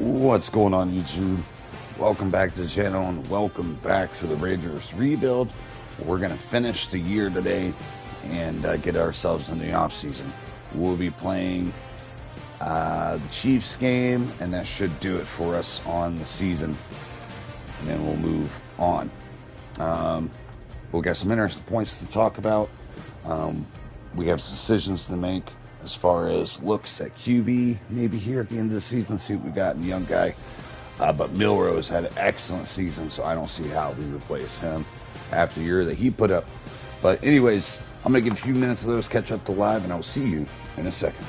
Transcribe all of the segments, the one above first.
What's going on, YouTube? Welcome back to the channel and welcome back to the Raiders rebuild. We're going to finish the year today and get ourselves in the offseason. We'll be playing the Chiefs game, and that should do it for us on the season. And then we'll move on. We'll get some interesting points to talk about. We have some decisions to make as far as looks at QB, maybe here at the end of the season, see what we got in the young guy. But Milrose had an excellent season, so I don't see how we replace him after the year that he put up. But anyways, I'm going to give a few minutes of those, catch up to live, and I'll see you in a second.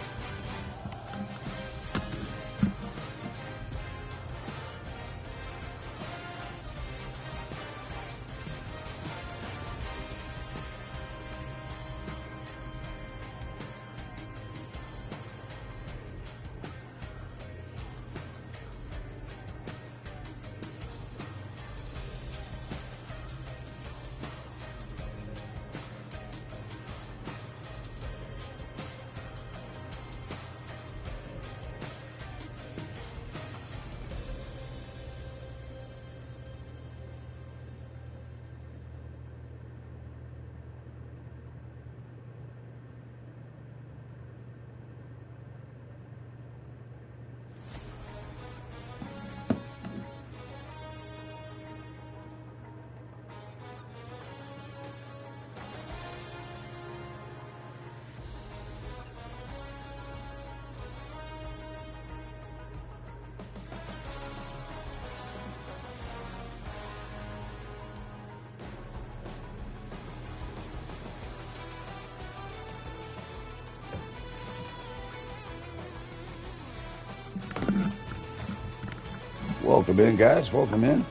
Welcome in, guys. Welcome in.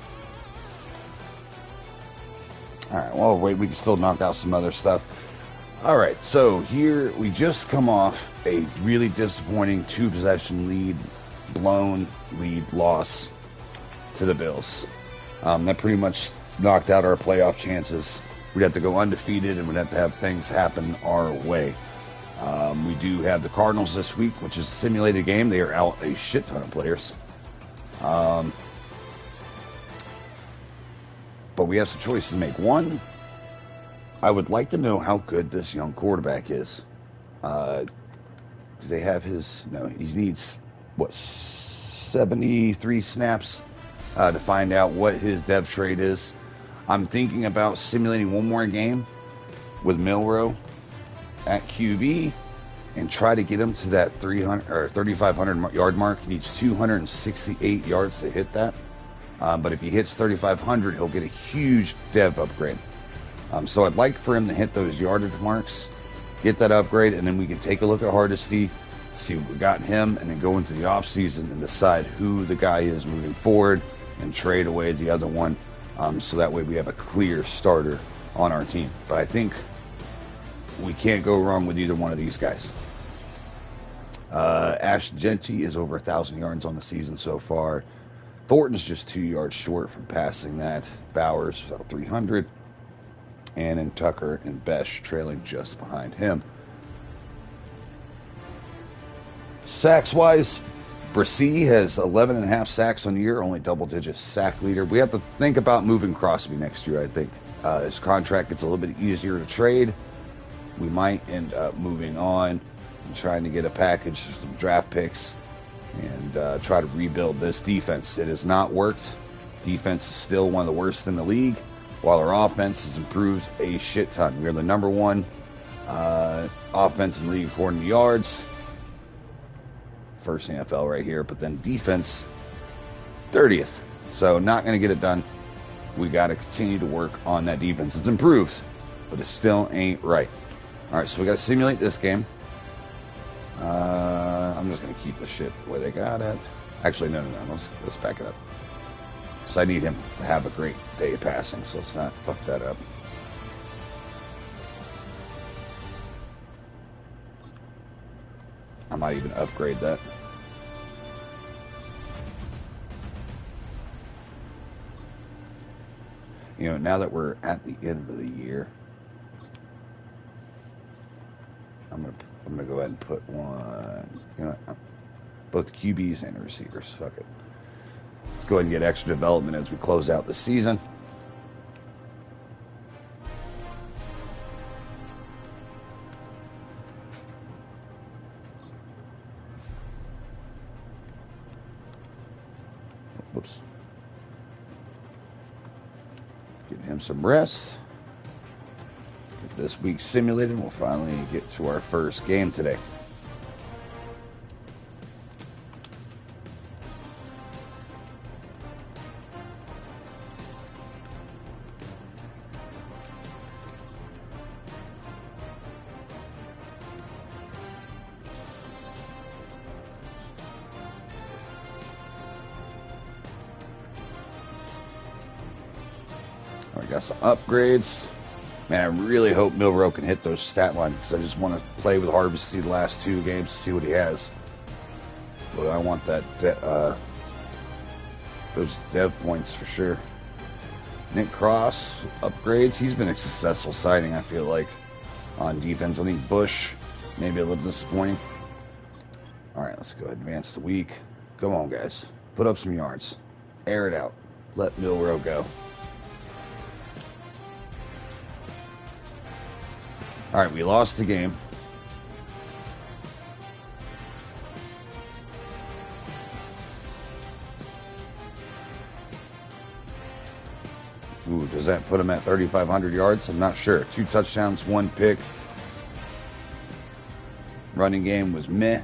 Alright, well, wait, we can still knock out some other stuff. Alright, so here we just come off a really disappointing two-possession lead, blown lead loss to the Bills. That pretty much knocked out our playoff chances. We'd have to go undefeated, and we'd have to have things happen our way. We do have the Cardinals this week, which is a simulated game. They are out a shit ton of players. But we have some choices to make. One, I would like to know how good this young quarterback is. Do they have his... No, he needs, what, 73 snaps to find out what his dev trade is. I'm thinking about simulating one more game with Milroe at QB and try to get him to that 300 or 3,500 yard mark. He needs 268 yards to hit that. But if he hits 3,500, he'll get a huge dev upgrade. So I'd like for him to hit those yardage marks, get that upgrade, and then we can take a look at Hardesty, see what we got in him, and then go into the offseason and decide who the guy is moving forward and trade away the other one. So that way we have a clear starter on our team. But I think we can't go wrong with either one of these guys. Ash Genty is over 1,000 yards on the season so far. Thornton's just 2 yards short from passing that. Bowers is about 300. And then Tucker and Besh trailing just behind him. Sacks-wise, Brissy has 11.5 sacks on the year, only double-digit sack leader. We have to think about moving Crosby next year, I think. His contract gets a little bit easier to trade. We might end up moving on and trying to get a package, some draft picks, and try to rebuild this defense. It has not worked. Defense is still one of the worst in the league, while our offense has improved a shit ton. We are the number one offense in the league according to yards. First NFL right here, but then defense, 30th. So not going to get it done. We got to continue to work on that defense. It's improved, but it still ain't right. All right, so we got to simulate this game. I'm just going to keep the shit where they got it. Actually, no. Let's back it up. So I need him to have a great day passing, so let's not fuck that up. I might even upgrade that. You know, now that we're at the end of the year, I'm gonna go ahead and put one. You know, both QBs and receivers. Fuck it. Let's go ahead and get extra development as we close out the season. Whoops. Get him some rest. Get this week simulated. We'll finally get to our first game today. I got some upgrades. Man, I really hope Milrow can hit those stat lines because I just want to play with Harbisty the last 2 games to see what he has. But I want that those dev points for sure. Nick Cross upgrades. He's been a successful signing, I feel like, on defense. I think Bush maybe a little disappointing. All right, let's go ahead and advance the week. Come on, guys. Put up some yards. Air it out. Let Milrow go. All right, we lost the game. Ooh, does that put him at 3,500 yards? I'm not sure. 2 touchdowns, 1 pick. Running game was meh.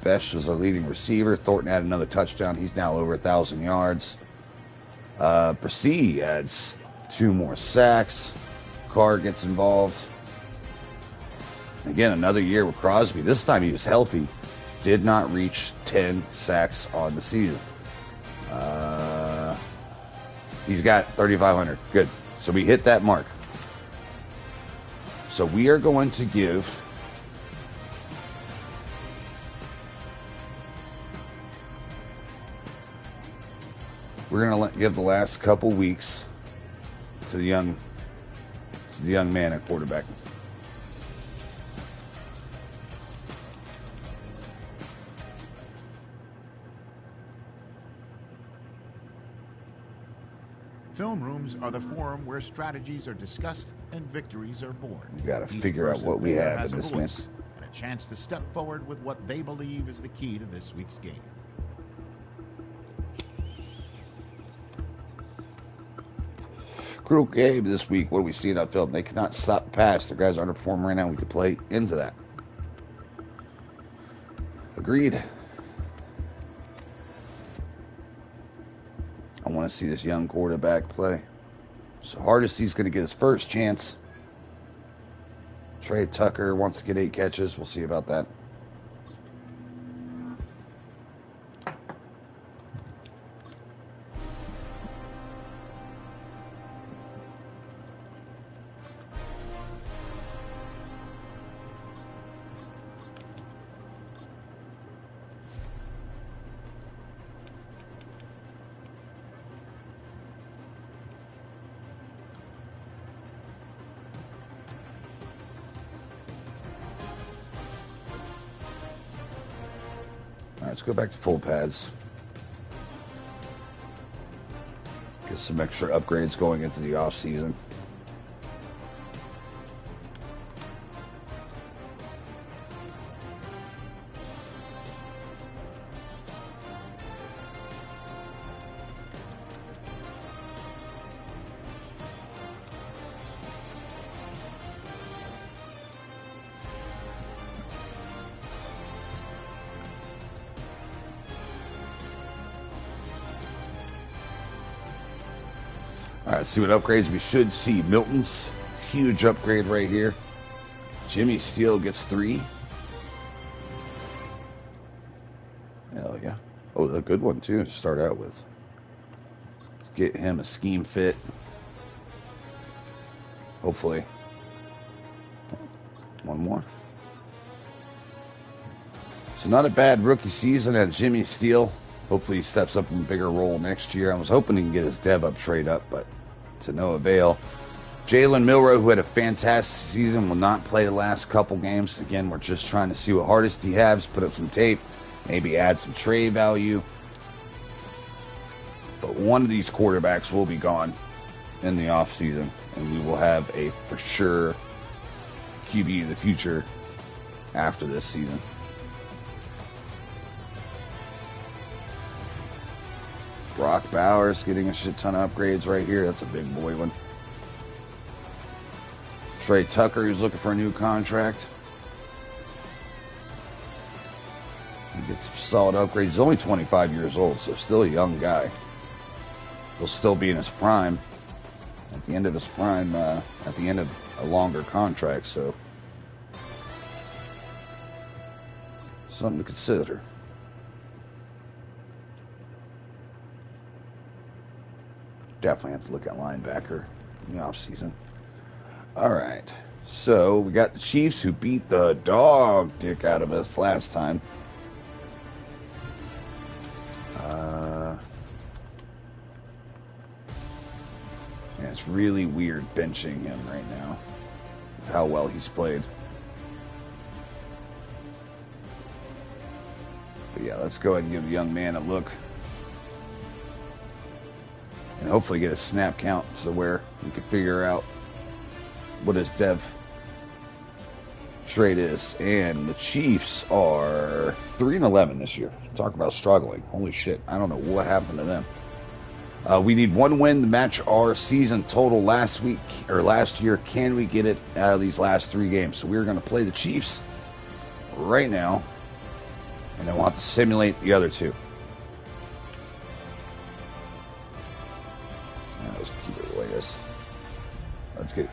Besh was a leading receiver. Thornton had another touchdown. He's now over 1,000 yards. Brissy adds 2 more sacks. Carr gets involved. Again, another year with Crosby. This time he was healthy. Did not reach 10 sacks on the season. He's got 3,500. Good. So we hit that mark. So we are going to give give the last couple weeks to the young man at quarterback. Film rooms are the forum where strategies are discussed and victories are born. You got to figure out what we have in this match. And a chance to step forward with what they believe is the key to this week's game. Cruel game this week. What do we see on film? They cannot stop the pass. The guys are underperforming right now. We could play into that. Agreed. I want to see this young quarterback play. So Hardesty's going to get his first chance. Trey Tucker wants to get 8 catches. We'll see about that. Let's go back to full pads. Get some extra upgrades going into the off season. All right, let's see what upgrades we should see. Milton's huge upgrade right here. Jimmy Steele gets 3. Hell yeah. Oh, a good one too to start out with. Let's get him a scheme fit. Hopefully. One more. So not a bad rookie season at Jimmy Steele. Hopefully he steps up in a bigger role next year. I was hoping he can get his dev up trade up, but to no avail. Jalen Milrow, who had a fantastic season, will not play the last couple games. Again, we're just trying to see what Hardesty has, put up some tape, maybe add some trade value. one of these quarterbacks will be gone in the offseason, and we will have a for sure QB of the future after this season. Brock Bowers getting a shit ton of upgrades right here. That's a big boy one. Trey Tucker, who's looking for a new contract. He gets some solid upgrades. He's only 25 years old, so still a young guy. He'll still be in his prime. At the end of his prime, at the end of a longer contract, so something to consider. Definitely have to look at linebacker in the offseason. All right, so we got the Chiefs who beat the dog dick out of us last time. Yeah, it's really weird benching him right now, how well he's played. But yeah, let's go ahead and give the young man a look. And hopefully get a snap count to where we can figure out what his dev trade is. And the Chiefs are 3-11 this year. Talk about struggling. Holy shit. I don't know what happened to them. We need one win to match our season total last year. Can we get it out of these last 3 games? So we're going to play the Chiefs right now, and then we'll have to simulate the other 2. Let's keep it the way it is. Let's get it.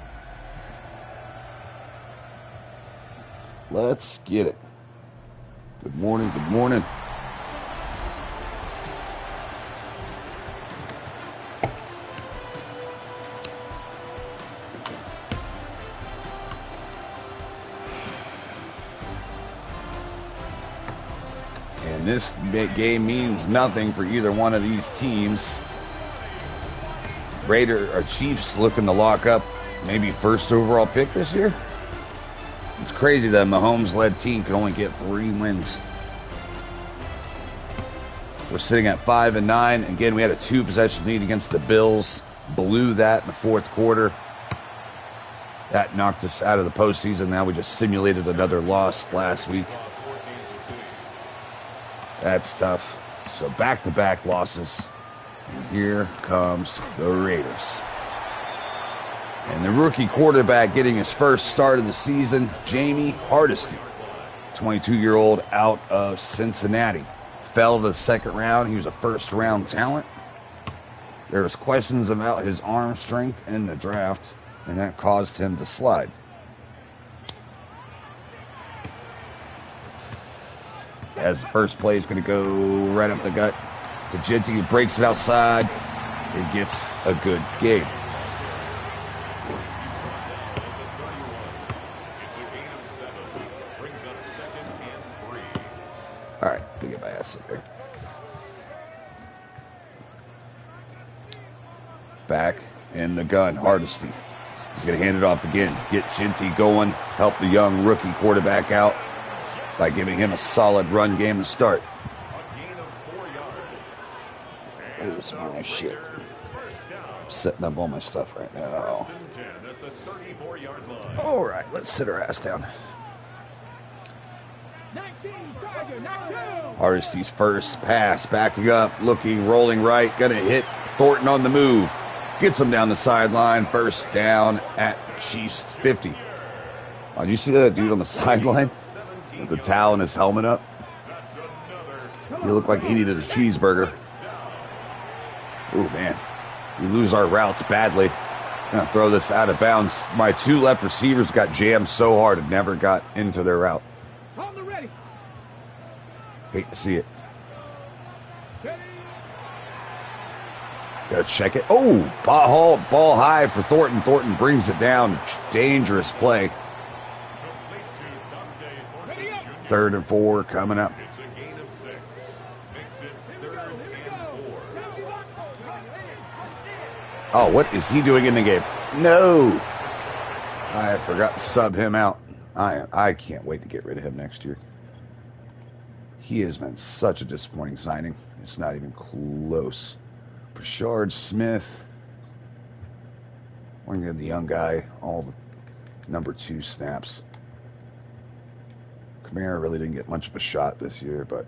Let's get it. Good morning. Good morning. And this game means nothing for either one of these teams. Raiders or Chiefs looking to lock up maybe first overall pick this year. It's crazy that a Mahomes-led team can only get 3 wins. We're sitting at 5-9. Again, we had a 2-possession lead against the Bills. Blew that in the 4th quarter. That knocked us out of the postseason. Now we just simulated another loss last week. That's tough. So back-to-back losses. And here comes the Raiders. And the rookie quarterback getting his first start of the season, Jamie Hardesty, 22-year-old out of Cincinnati. Fell to the 2nd round. He was a first-round talent. There was questions about his arm strength in the draft, and that caused him to slide. As the first play is going to go right up the gut to Jinty, who breaks it outside. It gets a good game. All right, let me get my ass in there. Back in the gun, Hardesty. He's going to hand it off again. Get Jinty going. Help the young rookie quarterback out by giving him a solid run game to start. There's my shit. I'm setting up all my stuff right now. All right, let's sit our ass down. Hardesty's first pass, backing up, looking, rolling right, gonna hit Thornton on the move. Gets him down the sideline, first down at Chiefs 50. Oh, did you see that dude on the sideline with the towel and his helmet up? He looked like he needed a cheeseburger. Oh man, we lose our routes badly. I'm gonna throw this out of bounds. My 2 left receivers got jammed so hard it never got into their route. Hate to see it. Gotta check it. Oh, ball high for Thornton. Thornton brings it down. Dangerous play. 3rd and 4 coming up. Oh, what is he doing in the game? No. I forgot to sub him out. I can't wait to get rid of him next year. He has been such a disappointing signing. It's not even close. Rashard Smith. We're going to give the young guy all the number 2 snaps. Kamara really didn't get much of a shot this year, but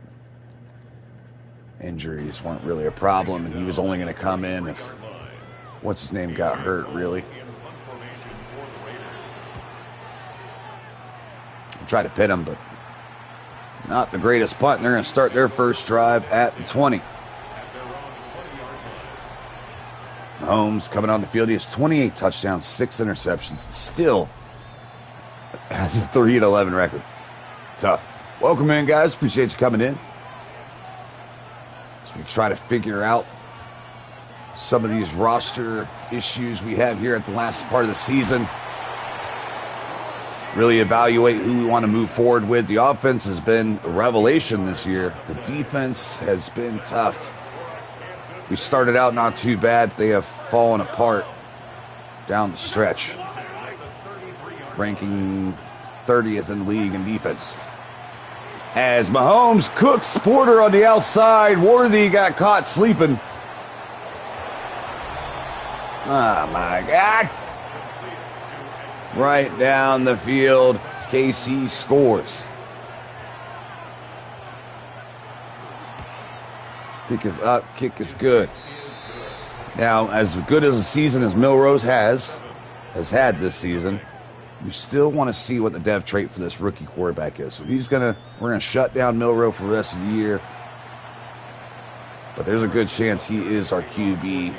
injuries weren't really a problem, and he was only going to come in if what's his name got hurt, really. I tried to pit him, but not the greatest punt, and they're going to start their first drive at the 20. Mahomes coming on the field. He has 28 touchdowns, 6 interceptions. Still has a 3-11 record. Tough. Welcome in, guys. Appreciate you coming in. As we try to figure out some of these roster issues we have here at the last part of the season. Really evaluate who we want to move forward with. The offense has been a revelation this year. The defense has been tough. We started out not too bad. They have fallen apart down the stretch. Ranking 30th in the league in defense. As Mahomes cooks Porter on the outside. Worthy got caught sleeping. Oh my God. Right down the field. KC scores. Kick is up. Kick is good. Now, as good as a season as Milrose has had this season, we still want to see what the dev trait for this rookie quarterback is. So we're gonna shut down Milroe for the rest of the year. But there's a good chance he is our QB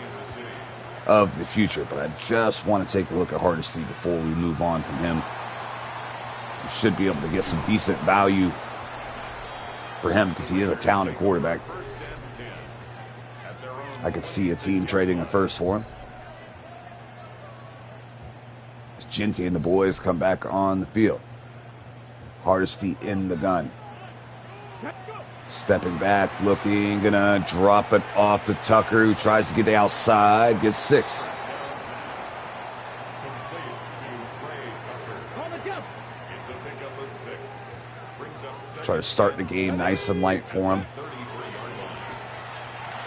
of the future. But I just want to take a look at Hardesty before we move on from him. We should be able to get some decent value for him because he is a talented quarterback. I could see a team trading a first for him. As Ginty and the boys come back on the field. Hardesty in the gun. Stepping back, looking, gonna drop it off to Tucker, who tries to get the outside, gets 6. Try to start the game nice and light for him.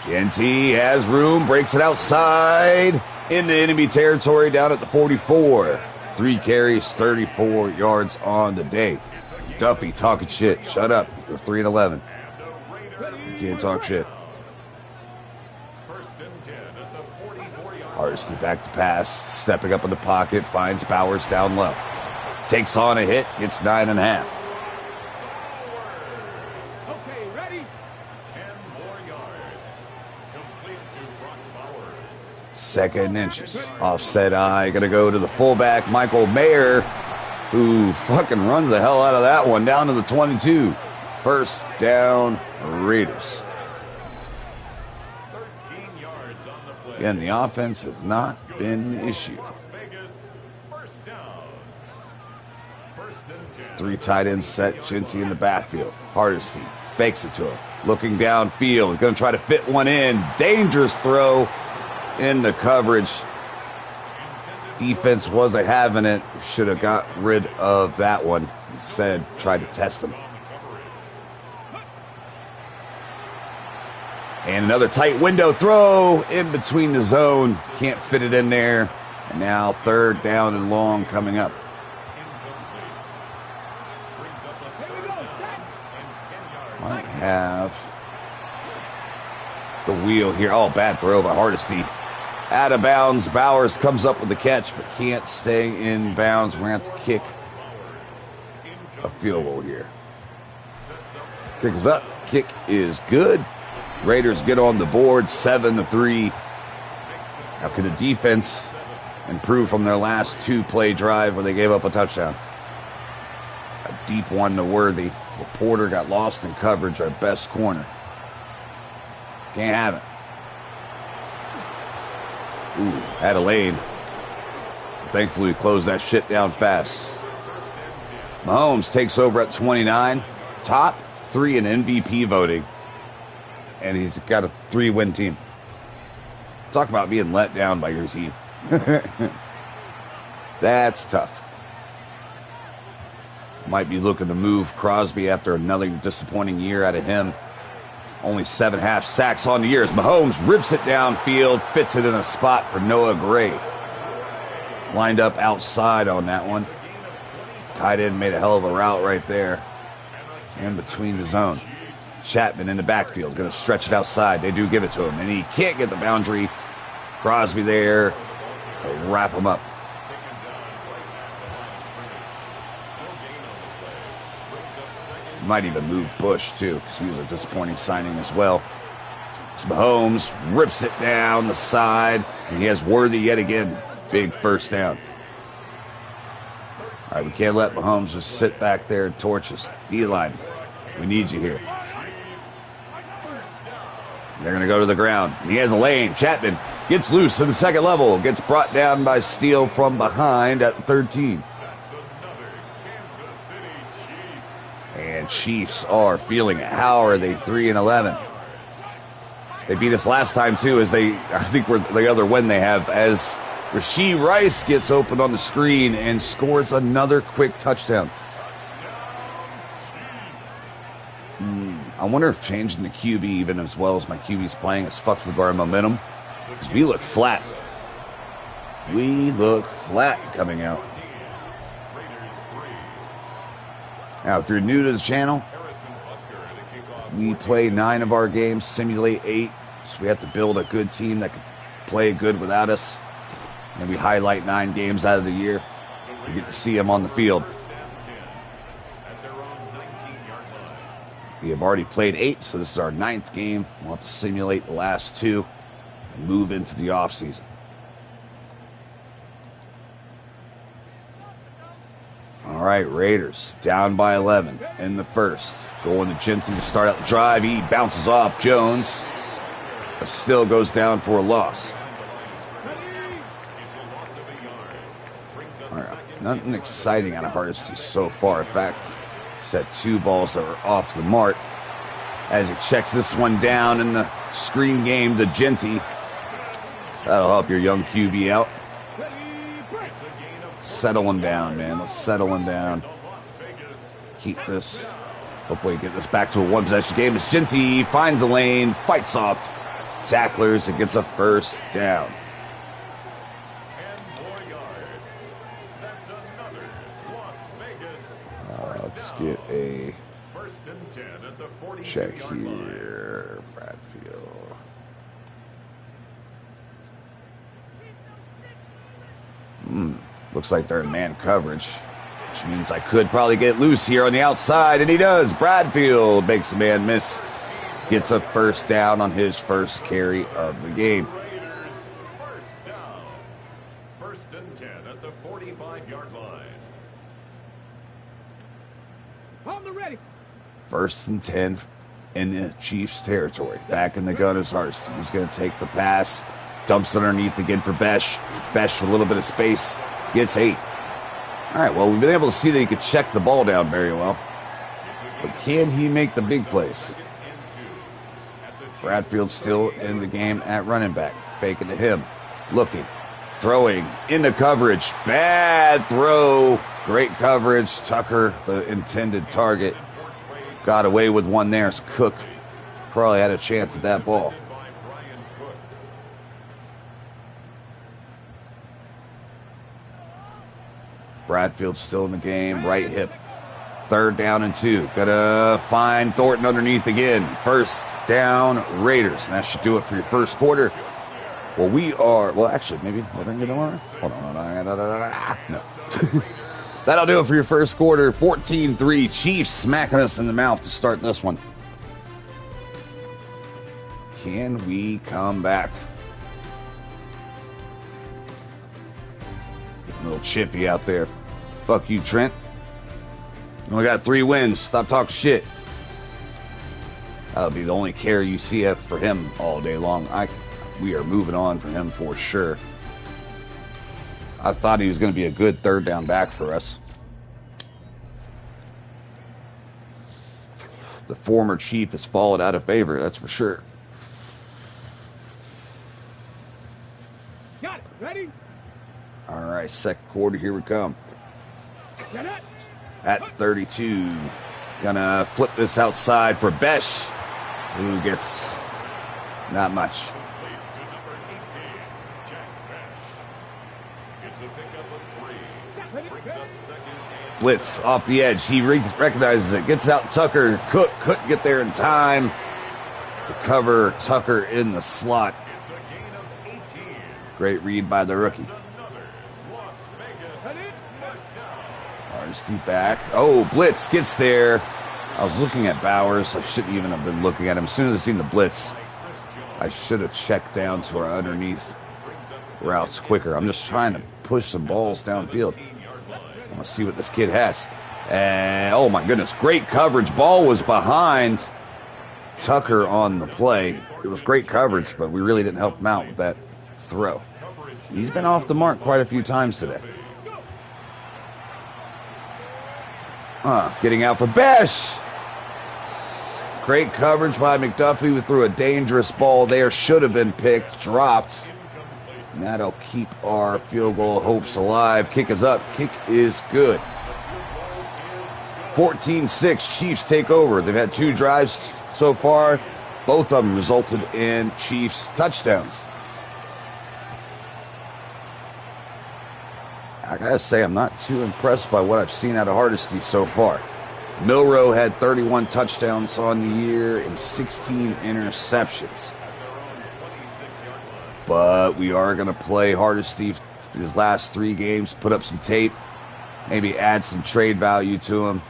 Ginty has room, breaks it outside into enemy territory down at the 44. 3 carries, 34 yards on the day. Duffy talking shit. Shut up. You're 3-11. You can't talk shit. Hardesty back to pass. Stepping up in the pocket. Finds Bowers down low. Takes on a hit. Gets 9.5. Okay, ready? 10 more yards. Complete to Brock Bowers. 2nd inches. Offset eye. Going to go to the fullback, Michael Mayer, who fucking runs the hell out of that one down to the 22. First down, Raiders. 13 yards on the play. Again, the offense has not been an issue. Las Vegas, first down. 1st and 10. 3 tight ends set. Ginty in the backfield. Hardesty fakes it to him. Looking downfield. Going to try to fit one in. Dangerous throw in the coverage. Defense wasn't having it. Should have got rid of that one. Instead, tried to test him. And another tight window throw in between the zone. Can't fit it in there. And now 3rd down and long coming up. Might have the wheel here. Oh, bad throw by Hardesty. Out of bounds. Bowers comes up with the catch, but can't stay in bounds. We're going to have to kick a field goal here. Kick is up. Kick is good. Raiders get on the board, 7-3. Now can the defense improve from their last 2-play drive where they gave up a touchdown? A deep one to Worthy. But Porter got lost in coverage, our best corner. Can't have it. Ooh, had a lane. Thankfully, we closed that shit down fast. Mahomes takes over at 29. Top 3 in MVP voting. And he's got a 3-win team. Talk about being let down by your team. That's tough. Might be looking to move Crosby after another disappointing year out of him. Only 7 half sacks on the year as Mahomes rips it downfield, fits it in a spot for Noah Gray. Lined up outside on that one. Tight end made a hell of a route right there. In between the zone. Chapman in the backfield, going to stretch it outside. They do give it to him, and he can't get the boundary. Crosby there to wrap him up. Might even move Bush, too, because he was a disappointing signing as well. So Mahomes rips it down the side, and he has Worthy yet again. Big first down. All right, we can't let Mahomes just sit back there and torch us. D-line, we need you here. They're going to go to the ground. He has a lane. Chapman gets loose in the second level. Gets brought down by Steele from behind at 13. And Chiefs are feeling it. How are they 3-11? They beat us last time, too, as I think we're the other win they have, as Rashee Rice gets open on the screen and scores another quick touchdown. I wonder if changing the QB, even as well as my QB's playing, has fucked with our momentum. Because we look flat. We look flat coming out. Now, if you're new to the channel, we play 9 of our games, simulate 8. So we have to build a good team that can play good without us. And we highlight 9 games out of the year. We get to see them on the field. We have already played 8, so this is our 9th game. We'll have to simulate the last 2 and move into the offseason. All right, Raiders down by 11 in the first. Going to Jensen to start out the drive. He bounces off Jones, but still goes down for a loss. All right, nothing exciting out of Hardesty so far. In fact, he's had 2 balls that were off the mark. As he checks this one down in the screen game to Genty. That'll help your young QB out. Settle him down, man. Let's settle him down. Keep this. Hopefully get this back to a 1-possession game. As Genty finds a lane, fights off tacklers, and gets a first down. Let's get a check here. Bradfield. Looks like they're in man coverage, which means I could probably get loose here on the outside, and he does. Bradfield makes a man miss. Gets a first down on his first carry of the game. First and 10 at the 45-yard line. Ready. First and 10 in the Chiefs' territory. Back in the gun is Hardesty. He's going to take the pass. Dumps it underneath again for Besh. Besh with a little bit of space. Gets 8. All right, well, we've been able to see that he could check the ball down very well. But can he make the big plays? Bradfield still in the game at running back. Faking to him. Looking. Throwing. Into coverage. Bad throw. Great coverage. Tucker, the intended target. Got away with one there. As Cook probably had a chance at that ball. Bradfield still in the game. Right hip. 3rd down and 2. Gotta find Thornton underneath again. First down, Raiders. And that should do it for your first quarter. Well, we are... Well, actually, maybe... Hold on. No. That'll do it for your first quarter. 14-3. Chiefs smacking us in the mouth to start this one. Can we come back? A little chippy out there. Fuck you, Trent. You only got 3 wins. Stop talking shit. That'll be the only care you see for him all day long. We are moving on for him for sure. I thought he was going to be a good 3rd down back for us. The former Chief has fallen out of favor, that's for sure. Got it. Ready? All right, second quarter, here we come. Get it. At 32. Gonna flip this outside for Besh. Who gets not much. Blitz off the edge. He recognizes it. Gets out Tucker. Cook couldn't get there in time to cover Tucker in the slot. Great read by the rookie. Hardesty back. Oh, blitz gets there. I was looking at Bowers. I shouldn't even have been looking at him. As soon as I seen the blitz, I should have checked down to our underneath routes quicker. I'm just trying to push some balls downfield. I want to see what this kid has. And, oh, my goodness, great coverage. Ball was behind Tucker on the play. It was great coverage, but we really didn't help him out with that throw. He's been off the mark quite a few times today. Getting out for Besh. Great coverage by McDuffie, who threw a dangerous ball there. Should have been picked, dropped. And that'll keep our field goal hopes alive. Kick is up. Kick is good. 14-6. Chiefs take over. They've had 2 drives so far. Both of them resulted in Chiefs touchdowns. I gotta say, I'm not too impressed by what I've seen out of Hardesty so far. Milroe had 31 touchdowns on the year and 16 interceptions. But we are going to play Hardesty his last 3 games, put up some tape, maybe add some trade value to him.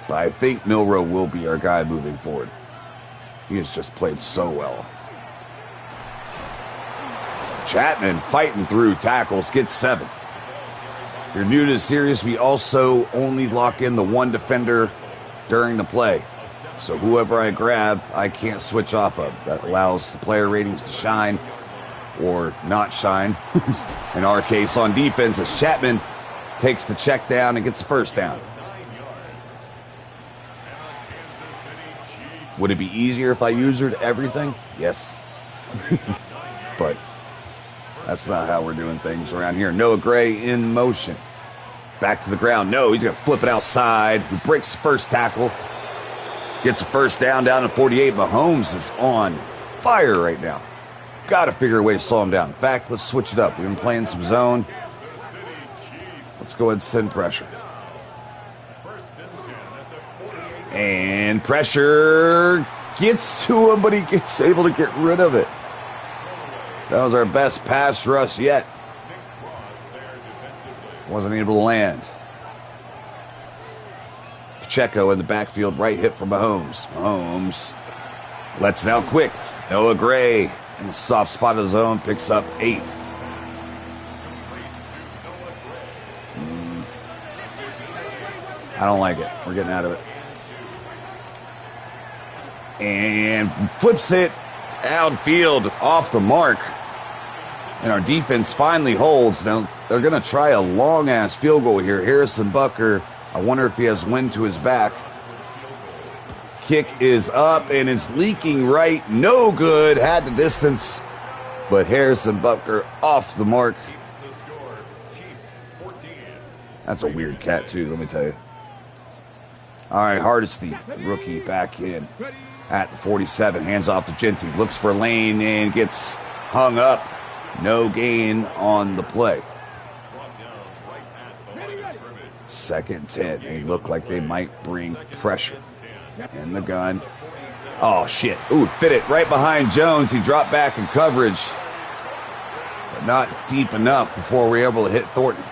But I think Milroe will be our guy moving forward. He has just played so well. Chapman fighting through tackles, gets 7. If you're new to the series, we also only lock in the 1 defender during the play. So whoever I grab, I can't switch off of. That allows the player ratings to shine or not shine. In our case, on defense, as Chapman takes the check down and gets the first down. Would it be easier if I used everything? Yes. But that's not how we're doing things around here. Noah Gray in motion. Back to the ground. No, he's going to flip it outside. He breaks the first tackle. Gets the first down to 48. Mahomes is on fire right now. Got to figure a way to slow him down. In fact, let's switch it up. We've been playing some zone. Let's go ahead and send pressure. And pressure gets to him, but he gets able to get rid of it. That was our best pass rush yet. Wasn't able to land. Pacheco in the backfield, right hip for Mahomes. Mahomes lets it out quick. Noah Gray in the soft spot of the zone, picks up 8. I don't like it. We're getting out of it. And flips it outfield off the mark. And our defense finally holds. Now, they're going to try a long-ass field goal here. Harrison Butker, I wonder if he has wind to his back. Kick is up, and it's leaking right. No good. Had the distance. But Harrison Butker off the mark. That's a weird cat, too, let me tell you. All right, Hardesty, rookie, back in at the 47. Hands off to Genty. Looks for a lane and gets hung up. No gain on the play. 2nd 10. They look like they might bring pressure. In the gun. Oh, shit. Ooh, fit it right behind Jones. He dropped back in coverage. But not deep enough before we were able to hit Thornton.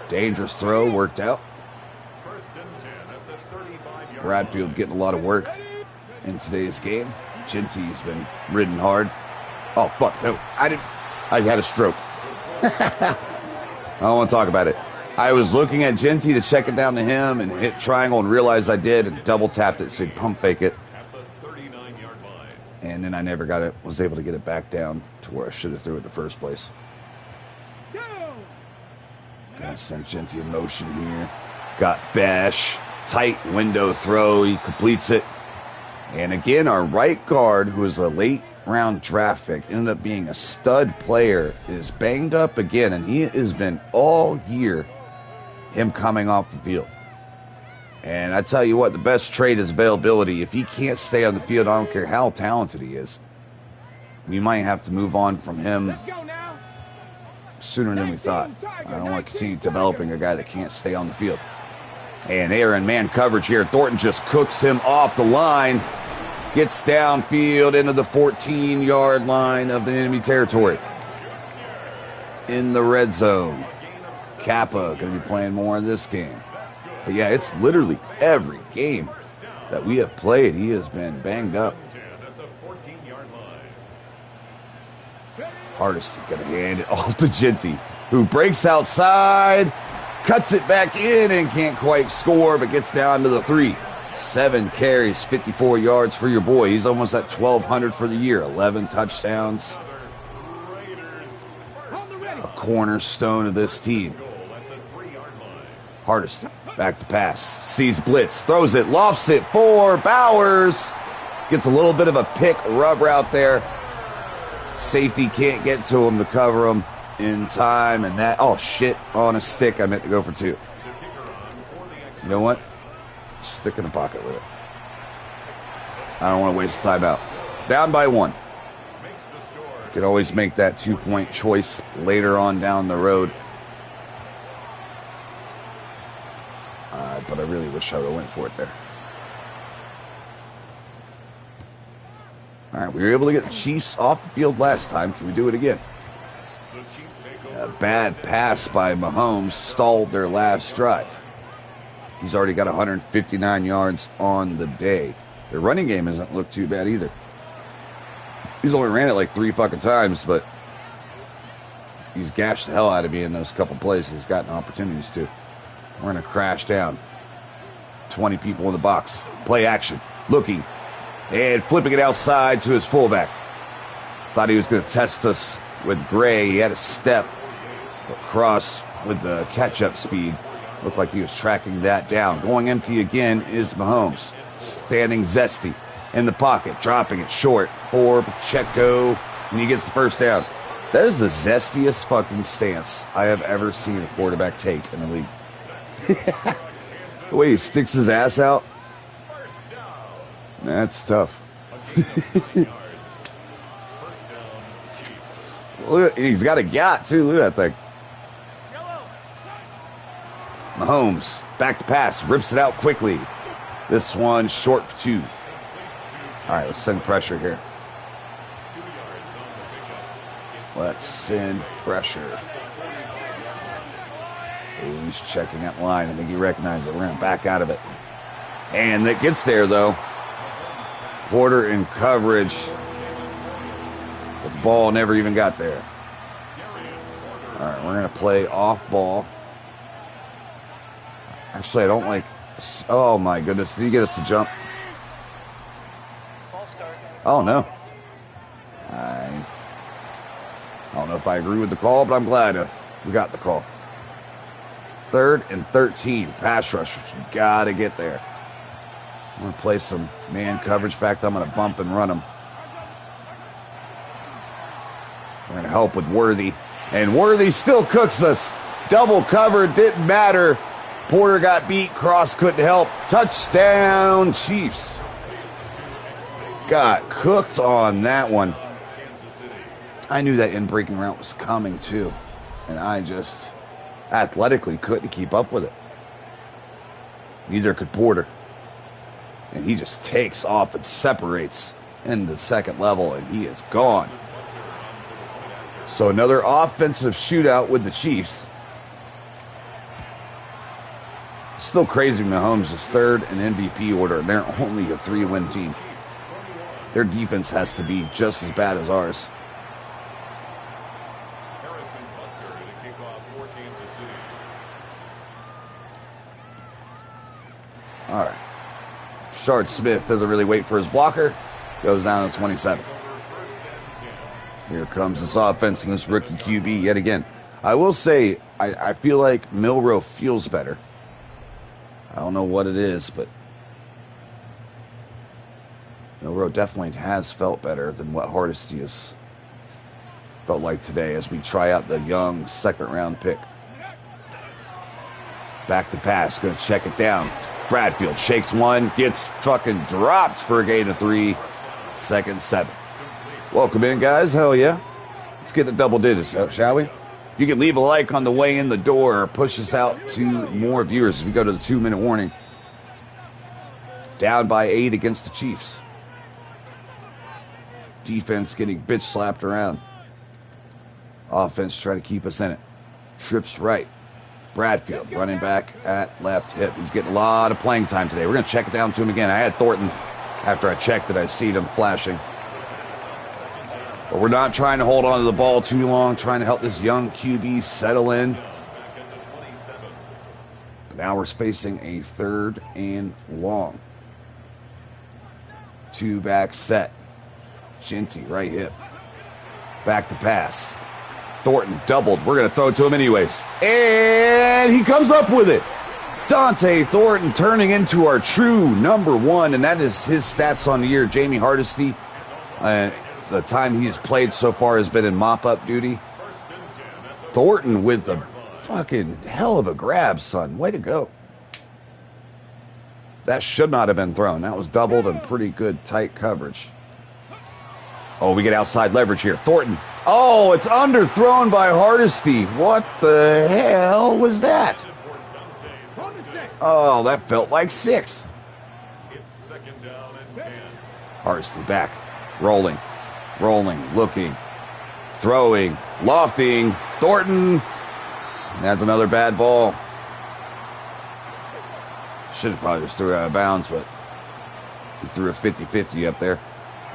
Dangerous throw. Worked out. Bradfield getting a lot of work in today's game. Genty's been ridden hard. Oh, fuck. No, I had a stroke. I don't want to talk about it. I was looking at Genty to check it down to him and hit triangle and realized I did and double tapped it, so he'd pump fake it. And then I never was able to get it back down to where I should have threw it in the first place. Gonna send Genty in motion here. Got Bash. Tight window throw. He completes it. And again, our right guard, who is a late round draft pick, ended up being a stud player, is banged up again. And he has been all year him coming off the field. And I tell you what, the best trait is availability. If he can't stay on the field, I don't care how talented he is, we might have to move on from him sooner than we thought. I don't want to continue developing a guy that can't stay on the field. And they are in man coverage here. Thornton just cooks him off the line. Gets downfield into the 14-yard line of the enemy territory. In the red zone. Kappa going to be playing more in this game. But yeah, it's literally every game that we have played, he has been banged up. Hardesty going to hand it off to Ginty, who breaks outside, cuts it back in, and can't quite score, but gets down to the 3. 7 carries, 54 yards for your boy. He's almost at 1,200 for the year. 11 touchdowns. A cornerstone of this team. Hardesty, back to pass. Sees blitz, throws it, lofts it for Bowers. Gets a little bit of a pick rub route there. Safety can't get to him to cover him in time. And that, oh shit, on a stick. I meant to go for 2. You know what? Stick in the pocket with it. I don't want to waste timeout. Down by 1. You could always make that 2-point choice later on down the road. But I really wish I would have went for it there. All right, we were able to get the Chiefs off the field last time. Can we do it again? A bad pass by Mahomes stalled their last drive. He's already got 159 yards on the day. Their running game doesn't look too bad either. He's only ran it like 3 fucking times, but he's gashed the hell out of me in those couple plays he's gotten opportunities to. We're going to crash down. 20 people in the box. Play action. Looking. And flipping it outside to his fullback. Thought he was going to test us with Gray. He had a step across with the catch-up speed. Looked like he was tracking that down. Going empty again is Mahomes. Standing zesty in the pocket. Dropping it short for Pacheco. And he gets the first down. That is the zestiest fucking stance I have ever seen a quarterback take in the league. The way he sticks his ass out. That's tough. Look, he's got a yacht too. Look at that thing. Mahomes, back to pass, rips it out quickly. This one short for 2. All right, let's send pressure here. Let's send pressure. He's checking that line. I think he recognized it. We're going to back out of it. And it gets there, though. Porter in coverage. But the ball never even got there. All right, we're going to play off ball. Actually, I don't like... Oh, my goodness. Did he get us to jump? Oh, no. I don't know if I agree with the call, but I'm glad we got the call. 3rd and 13. Pass rushers. You got to get there. I'm going to play some man coverage. In fact, I'm going to bump and run them. We're going to help with Worthy. And Worthy still cooks us. Double cover. Didn't matter. Porter got beat. Cross couldn't help. Touchdown, Chiefs. Got cooked on that one. I knew that in-breaking route was coming, too. And I just athletically couldn't keep up with it. Neither could Porter. And he just takes off and separates into the second level, and he is gone. So another offensive shootout with the Chiefs. Still crazy Mahomes is 3rd in MVP order, and they're only a 3-win team. Their defense has to be just as bad as ours. All right. Shard Smith doesn't really wait for his blocker. Goes down to 27. Here comes this offense and this rookie QB yet again. I will say, I feel like Milroe feels better. I don't know what it is, but Milroe definitely has felt better than what Hardesty has felt like today as we try out the young 2nd-round pick. Back to pass. Going to check it down. Bradfield shakes one. Gets fucking dropped for a gain of 3. 2nd 7. Welcome in, guys. Hell yeah. Let's get to double digits, shall we? You can leave a like on the way in the door or push us out to more viewers as we go to the 2-minute warning. Down by 8 against the Chiefs. Defense getting bitch slapped around. Offense trying to keep us in it. Trips right. Bradfield running back at left hip. He's getting a lot of playing time today. We're going to check it down to him again. I had Thornton after I checked it. I see him flashing. But we're not trying to hold on to the ball too long, trying to help this young QB settle in. But now we're facing a 3rd and long. 2-back set. Shinty, right hip. Back to pass. Thornton doubled. We're going to throw it to him anyways. And he comes up with it. Dante Thornton turning into our true number 1. And that is his stats on the year. Jamie Hardesty, the time he has played so far has been in mop-up duty. Thornton with a fucking hell of a grab, son. Way to go. That should not have been thrown. That was doubled and pretty good tight coverage. Oh, we get outside leverage here. Thornton. Oh, it's underthrown by Hardesty. What the hell was that? Oh, that felt like 6. Hardesty back. Rolling, looking, throwing, lofting. Thornton. And that's another bad ball. Should have probably just threw it out of bounds, but he threw a 50-50 up there.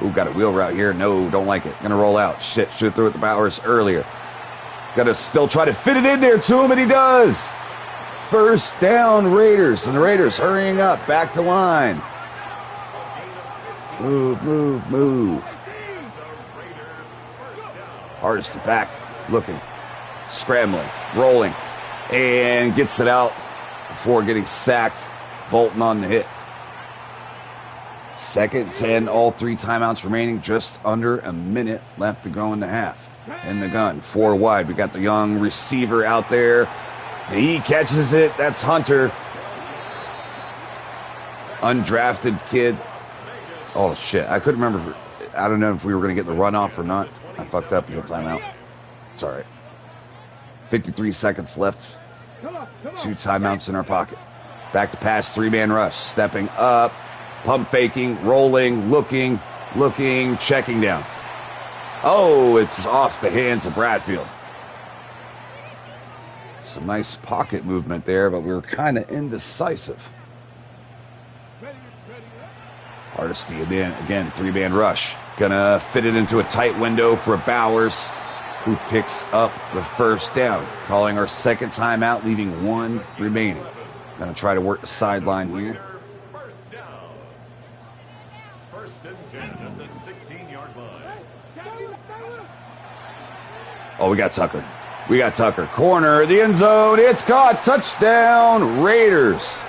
Ooh, got a wheel route here. No, don't like it. Gonna roll out. Shit, should have threw it to Bowers earlier. Gotta still try to fit it in there to him, and he does. 1st down, Raiders. And the Raiders hurrying up. Back to line. Move. Hardest back. Looking. Scrambling. Rolling. And gets it out before getting sacked. Bolton on the hit. 2nd 10, all 3 timeouts remaining. Just under a minute left to go in the half. In the gun, 4 wide. We got the young receiver out there. He catches it. That's Hunter. Undrafted kid. Oh, shit. I couldn't remember. I don't know if we were going to get the runoff or not. I fucked up in the timeout. It's all right. 53 seconds left. 2 timeouts in our pocket. Back to pass, 3-man rush. Stepping up. Pump faking, rolling, looking, checking down. Oh, it's off the hands of Bradfield. Some nice pocket movement there, but we were kind of indecisive. Hardesty again, 3-man rush. Gonna fit it into a tight window for Bowers, who picks up the 1st down. Calling our 2nd timeout, leaving 1 remaining. Gonna try to work the sideline here. Oh, we got Tucker. Corner, the end zone. It's caught. Touchdown, Raiders.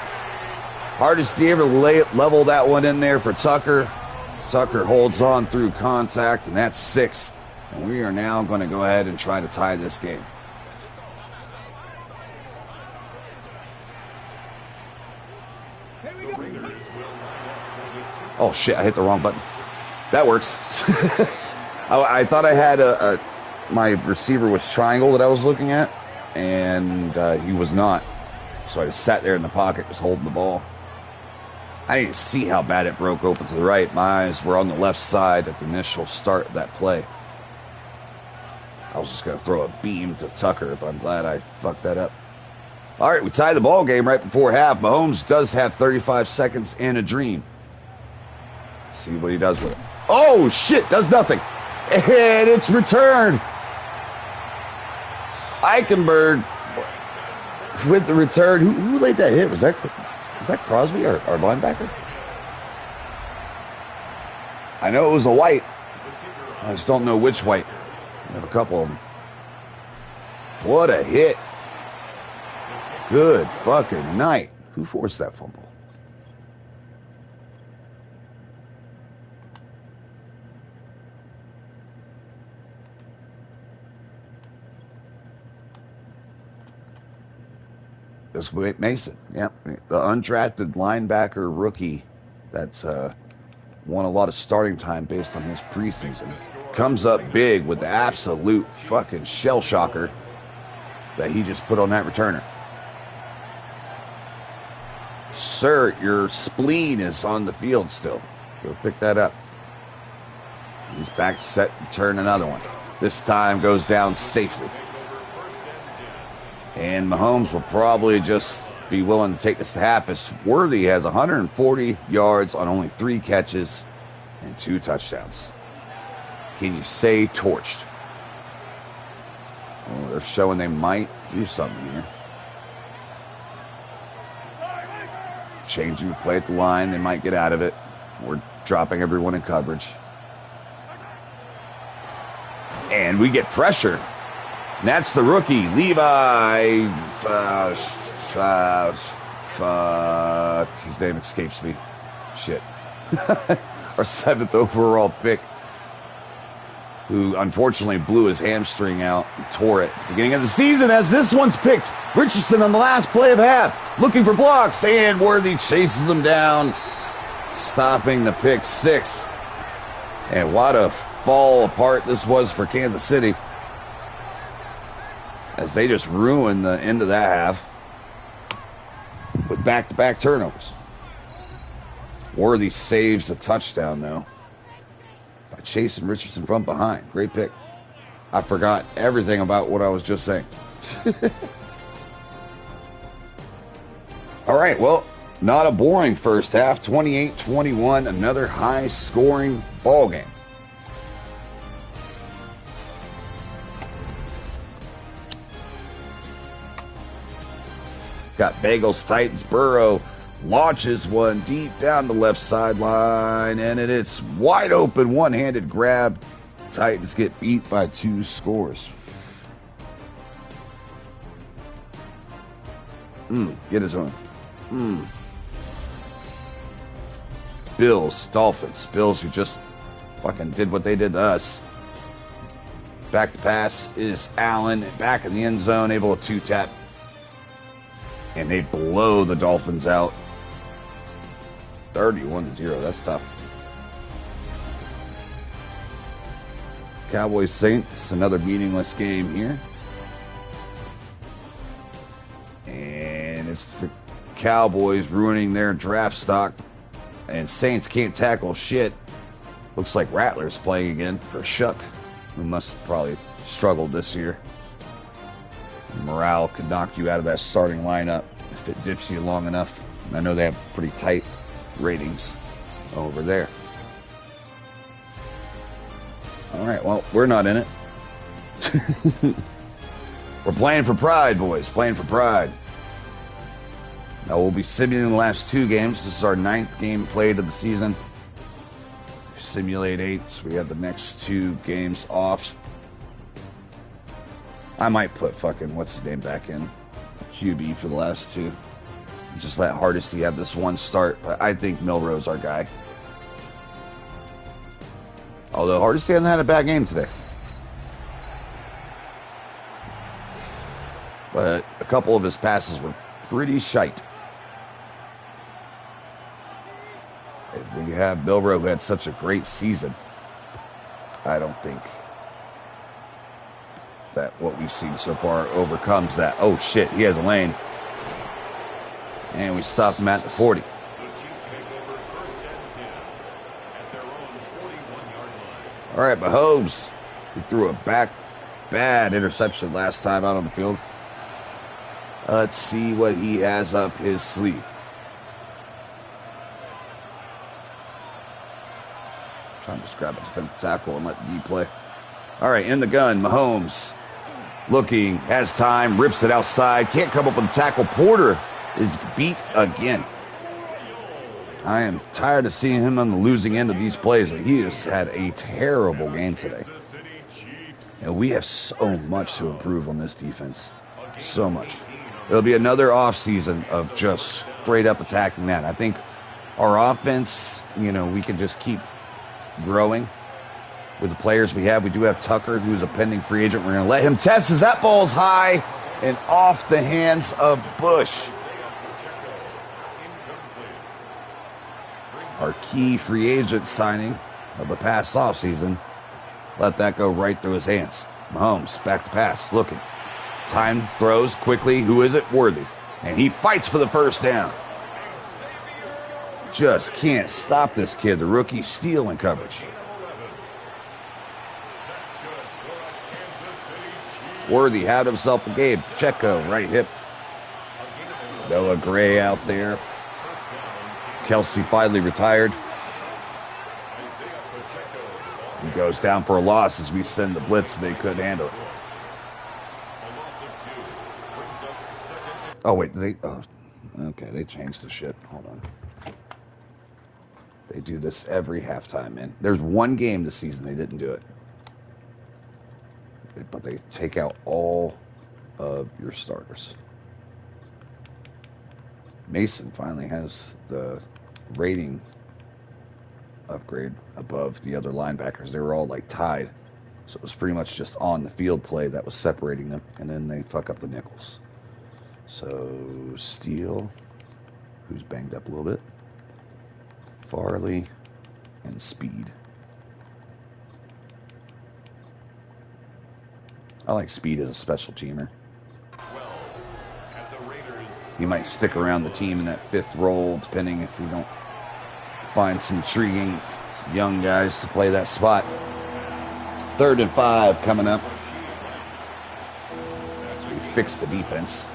Hardesty able to level that one in there for Tucker. Tucker holds on through contact, and that's 6. And we are now going to go ahead and try to tie this game. Oh, shit, I hit the wrong button. That works. I thought I had my receiver was triangle that I was looking at, and he was not. So I just sat there in the pocket, just holding the ball. I didn't see how bad it broke open to the right. My eyes were on the left side at the initial start of that play. I was just going to throw a beam to Tucker, but I'm glad I fucked that up. All right, we tied the ball game right before half. Mahomes does have 35 seconds and a dream. Let's see what he does with it. Oh, shit, does nothing. And it's returned. Eichenberg with the return. Who laid that hit? Was that Crosby, our linebacker? I know it was a white. I just don't know which white. I have a couple of them. What a hit. Good fucking night. Who forced that fumble? Just wait, Mason. Yep. The undrafted linebacker rookie that's won a lot of starting time based on his preseason. Comes up big with the absolute fucking shell shocker that he just put on that returner. Sir, your spleen is on the field still. Go pick that up. He's back set to turn another one. This time goes down safely. And Mahomes will probably just be willing to take this to half as Worthy has 140 yards on only 3 catches and 2 touchdowns. Can you say torched? Well, they're showing they might do something here. Changing the play at the line. They might get out of it. We're dropping everyone in coverage. And we get pressure. And that's the rookie, Levi. His name escapes me. Shit. Our 7th overall pick, who unfortunately blew his hamstring out and tore it at the beginning of the season, as this one's picked. Richardson on the last play of half, looking for blocks, and Worthy chases him down, stopping the pick 6. And what a fall apart this was for Kansas City, as they just ruined the end of that half with back-to-back turnovers. Worthy saves the touchdown, though, by chasing Richardson from behind. Great pick. I forgot everything about what I was just saying. All right, well, not a boring first half. 28-21, another high-scoring ball game. Got Bengals, Titans. Burrow launches one deep down the left sideline, and it's wide open, one-handed grab. Titans get beat by 2 scores. Get his own. Bills, Dolphins. Bills who just fucking did what they did to us. Back to pass is Allen, back in the end zone, able to 2-tap. And they blow the Dolphins out. 31-0. That's tough. Cowboys Saints, another meaningless game here. And it's the Cowboys ruining their draft stock. And Saints can't tackle shit. Looks like Rattler's playing again for Shuck, who must have probably struggled this year. Morale could knock you out of that starting lineup if it dips you long enough. I know they have pretty tight ratings over there. All right, well, we're not in it. We're playing for pride, boys. Playing for pride. Now, we'll be simulating the last 2 games. This is our 9th game played of the season. Simulate 8, so we have the next 2 games off. I might put fucking, what's his name, back in QB for the last 2. Just let Hardesty have this one start. But I think Milroe's our guy. Although Hardesty hasn't had a bad game today. But a couple of his passes were pretty shite. And when you have Milroe, who had such a great season, I don't think that what we've seen so far overcomes that. Oh shit, he has a lane. And we stopped him at the 40. All right, Mahomes, he threw a bad interception last time out on the field. Let's see what he has up his sleeve. Trying to just grab a defensive tackle and let D play. All right, in the gun, Mahomes looking, has time, rips it outside, can't come up with a tackle. Porter is beat again. I am tired of seeing him on the losing end of these plays. He has had a terrible game today. And we have so much to improve on this defense. So much. It'll be another offseason of just straight up attacking that. I think our offense, we can just keep growing with the players we have. We do have Tucker, who's a pending free agent. We're going to let him test as that ball's high. And off the hands of Bush. Our key free agent signing of the past offseason. Let that go right through his hands. Mahomes, back to pass, looking. Time, throws, quickly. Who is it? Worthy. And he fights for the first down. Just can't stop this kid. The rookie stealing coverage. Worthy had himself a game. Checo, right hip. Noah Gray out there. Kelsey finally retired. He goes down for a loss as we send the blitz. They couldn't handle it. Oh, wait. Okay, they changed the shit. Hold on. They do this every halftime, man. There's one game this season they didn't do it. But they take out all of your starters. Mason finally has the rating upgrade above the other linebackers. They were all like tied. So it was pretty much just on the field play that was separating them. And then they fuck up the nickels. So Steele, who's banged up a little bit. Farley and Speed. I like Speed as a special teamer. He might stick around the team in that fifth role, depending if we don't find some intriguing young guys to play that spot. 3rd and 5 coming up. So we fixed the defense.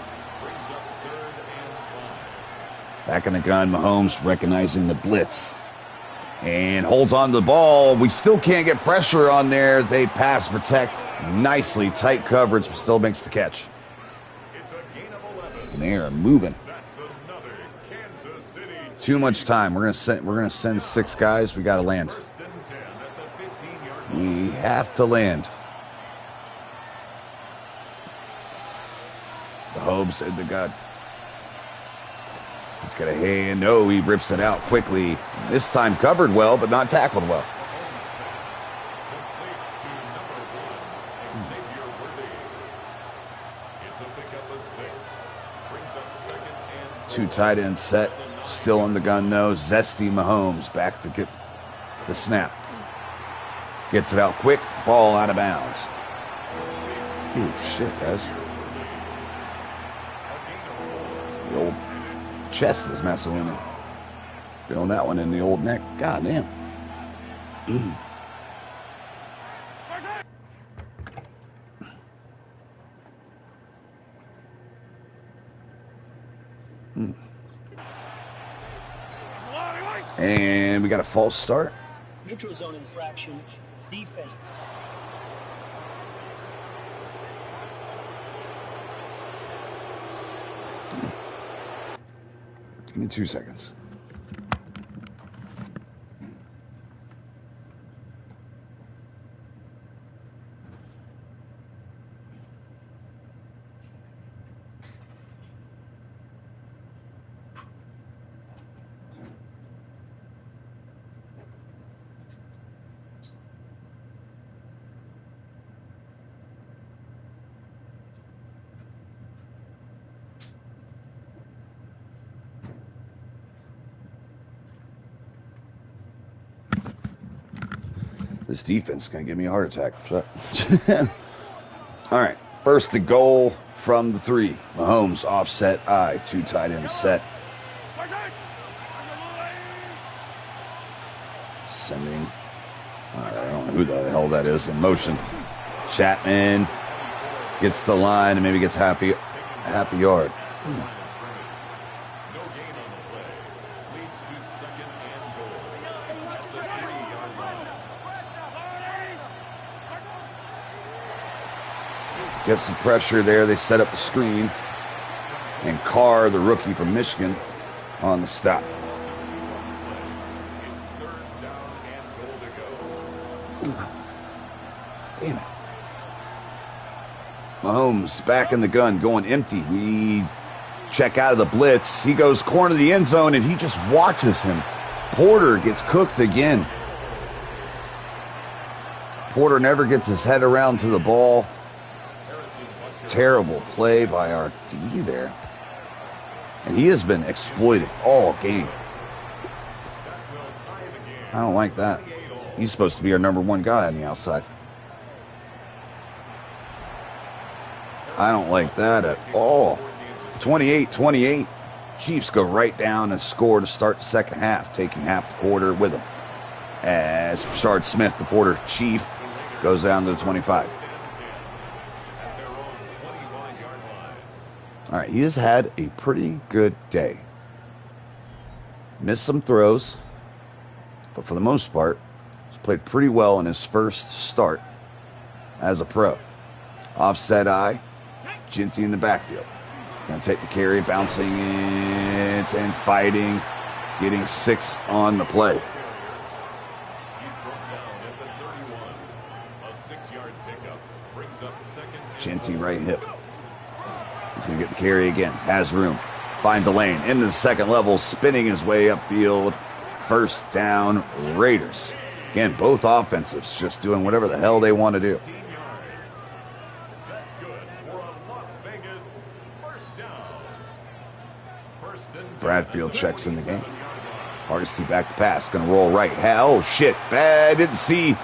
Back in the gun, Mahomes recognizing the blitz. And holds on to the ball. We still can't get pressure on there. They pass protect nicely. Tight coverage, but still makes the catch. And they are moving. Too much time. We're gonna send 6 guys. We gotta land. We have to land. The Hobes in the gun. He's got a hand. No, he rips it out quickly. This time covered well, but not tackled well. Two tight end set. Still on the gun, though. Zesty Mahomes back to get the snap. Gets it out quick. Ball out of bounds. Ooh, shit, guys. The old chest is messing with me. Feeling that one in the old neck. God damn. And we got a false start. Neutral zone infraction. Defense. Give me 2 seconds. This defense is going to give me a heart attack. All right. First to goal from the 3. Mahomes offset I. 2 tight end set. Sending. I don't know who the hell that is in motion. Chapman gets the line and maybe gets half a yard. Get some pressure there. They set up the screen. And Carr, the rookie from Michigan, on the stop. Damn it. Mahomes back in the gun, going empty. We check out of the blitz. He goes corner of the end zone, and he just watches him. Porter gets cooked again. Porter never gets his head around to the ball. terrible play by our D there. And he has been exploited all game. I don't like that. He's supposed to be our number one guy on the outside. I don't like that at all. 28-28. Chiefs go right down and score to start the second half, taking half the quarter with them. As Bashard Smith, the Porter Chief, goes down to the 25. All right, he has had a pretty good day. Missed some throws, but for the most part, he's played pretty well in his first start as a pro. Offset eye, Ginty in the backfield. Going to take the carry, bouncing it and fighting, getting 6 on the play. He's brought down at the 31. A 6-yard pickup brings up second. Ginty right hip. He's going to get the carry again. Has room. Finds a lane. Into the second level. Spinning his way upfield. First down, Raiders. Again, both offensives just doing whatever the hell they want to do. 16 yards. That's good for a Las Vegas first down. First and 10 Bradfield at the checks in the game. 47-yard line. Hardesty back to pass. Going to roll right. Oh, shit. Bad. Didn't see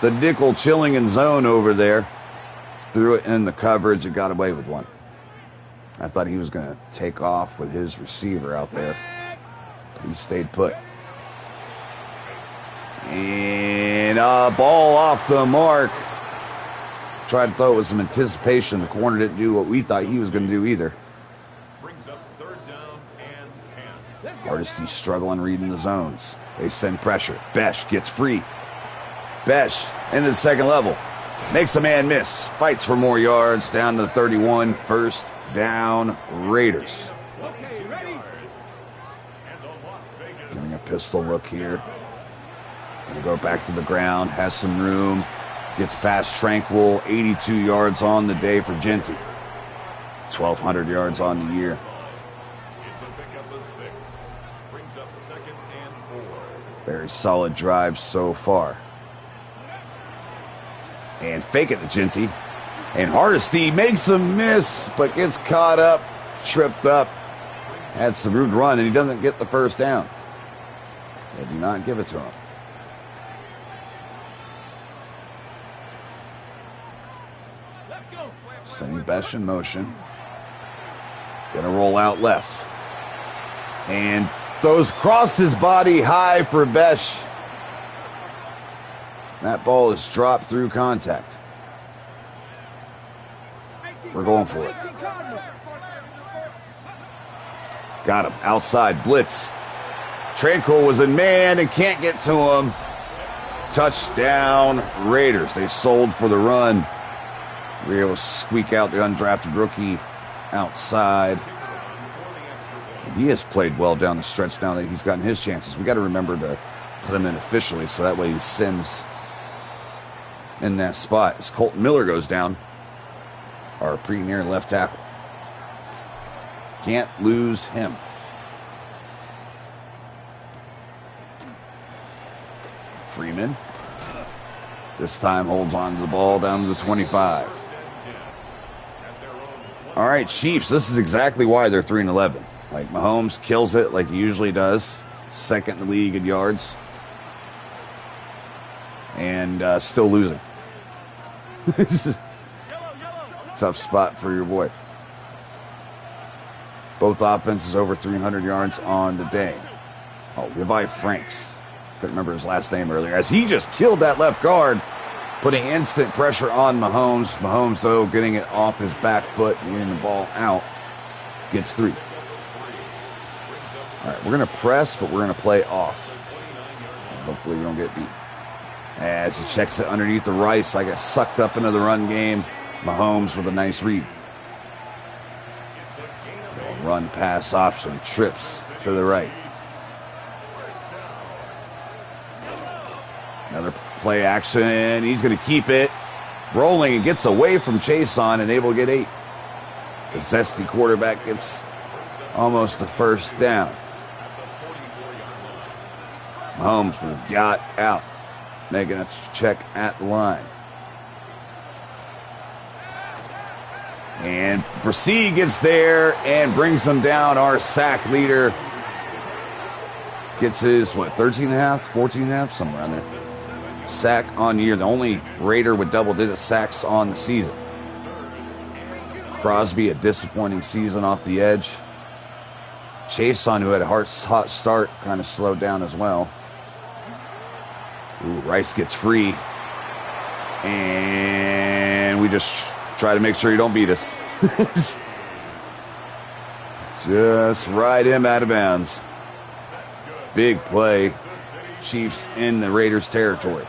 the nickel chilling in zone over there. Threw it in the coverage and got away with one. I thought he was going to take off with his receiver out there. But he stayed put. And a ball off the mark. Tried to throw it with some anticipation. The corner didn't do what we thought he was going to do either. Brings up third down and 10. Hardesty struggling reading the zones. They send pressure. Besh gets free. Besh into the second level. Makes a man miss. Fights for more yards. Down to the 31. First down, Raiders. Okay, ready? And the Las Vegas Giving a pistol look here. Gonna go back to the ground. Has some room. Gets past Tranquil. 82 yards on the day for Ginty. 1,200 yards on the year. It's a pickup of 6. Brings up second and 4. Very solid drive so far. And fake it to Ginty. And Hardesty makes a miss, but gets caught up, tripped up. Had some rude run, and he doesn't get the first down. They do not give it to him. Let's go. Sending Besh in motion. Gonna roll out left. And throws across his body high for Besh. That ball is dropped through contact. We're going for it. Got him. Outside blitz. Tranquil was in man and can't get to him. Touchdown Raiders. They sold for the run. We were able to squeak out the undrafted rookie outside. And he has played well down the stretch now that he's gotten his chances. We got to remember to put him in officially so that way he sims in that spot. As Colton Miller goes down, our premier left tackle. Can't lose him. Freeman. This time holds on to the ball down to the 25. All right, Chiefs, this is exactly why they're 3-11. Like, Mahomes kills it like he usually does. Second in the league in yards. And still losing. Tough spot for your boy. Both offenses over 300 yards on the day. Oh, Levi Franks. Couldn't remember his last name earlier. As he just killed that left guard, putting instant pressure on Mahomes. Mahomes, though, getting it off his back foot and getting the ball out. Gets 3. All right, we're going to press, but we're going to play off. And hopefully we don't get beat. As he checks it underneath the Rice, I got sucked up into the run game. Mahomes with a nice read. Run pass option. Trips to the right. Another play action. He's going to keep it rolling and gets away from Chason and able to get 8. The zesty quarterback gets almost the first down. Mahomes was got out. Making a check at the line. And Brissy gets there and brings them down. Our sack leader gets his, 13 and a half, 14 and a half, somewhere around there. Sack on the year. The only Raider with double-digit sacks on the season. Crosby, a disappointing season off the edge. Chason, who had a hot start, kind of slowed down as well. Ooh, Rice gets free. And we just try to make sure you don't beat us. Just ride him out of bounds. Big play. Chiefs in the Raiders' territory.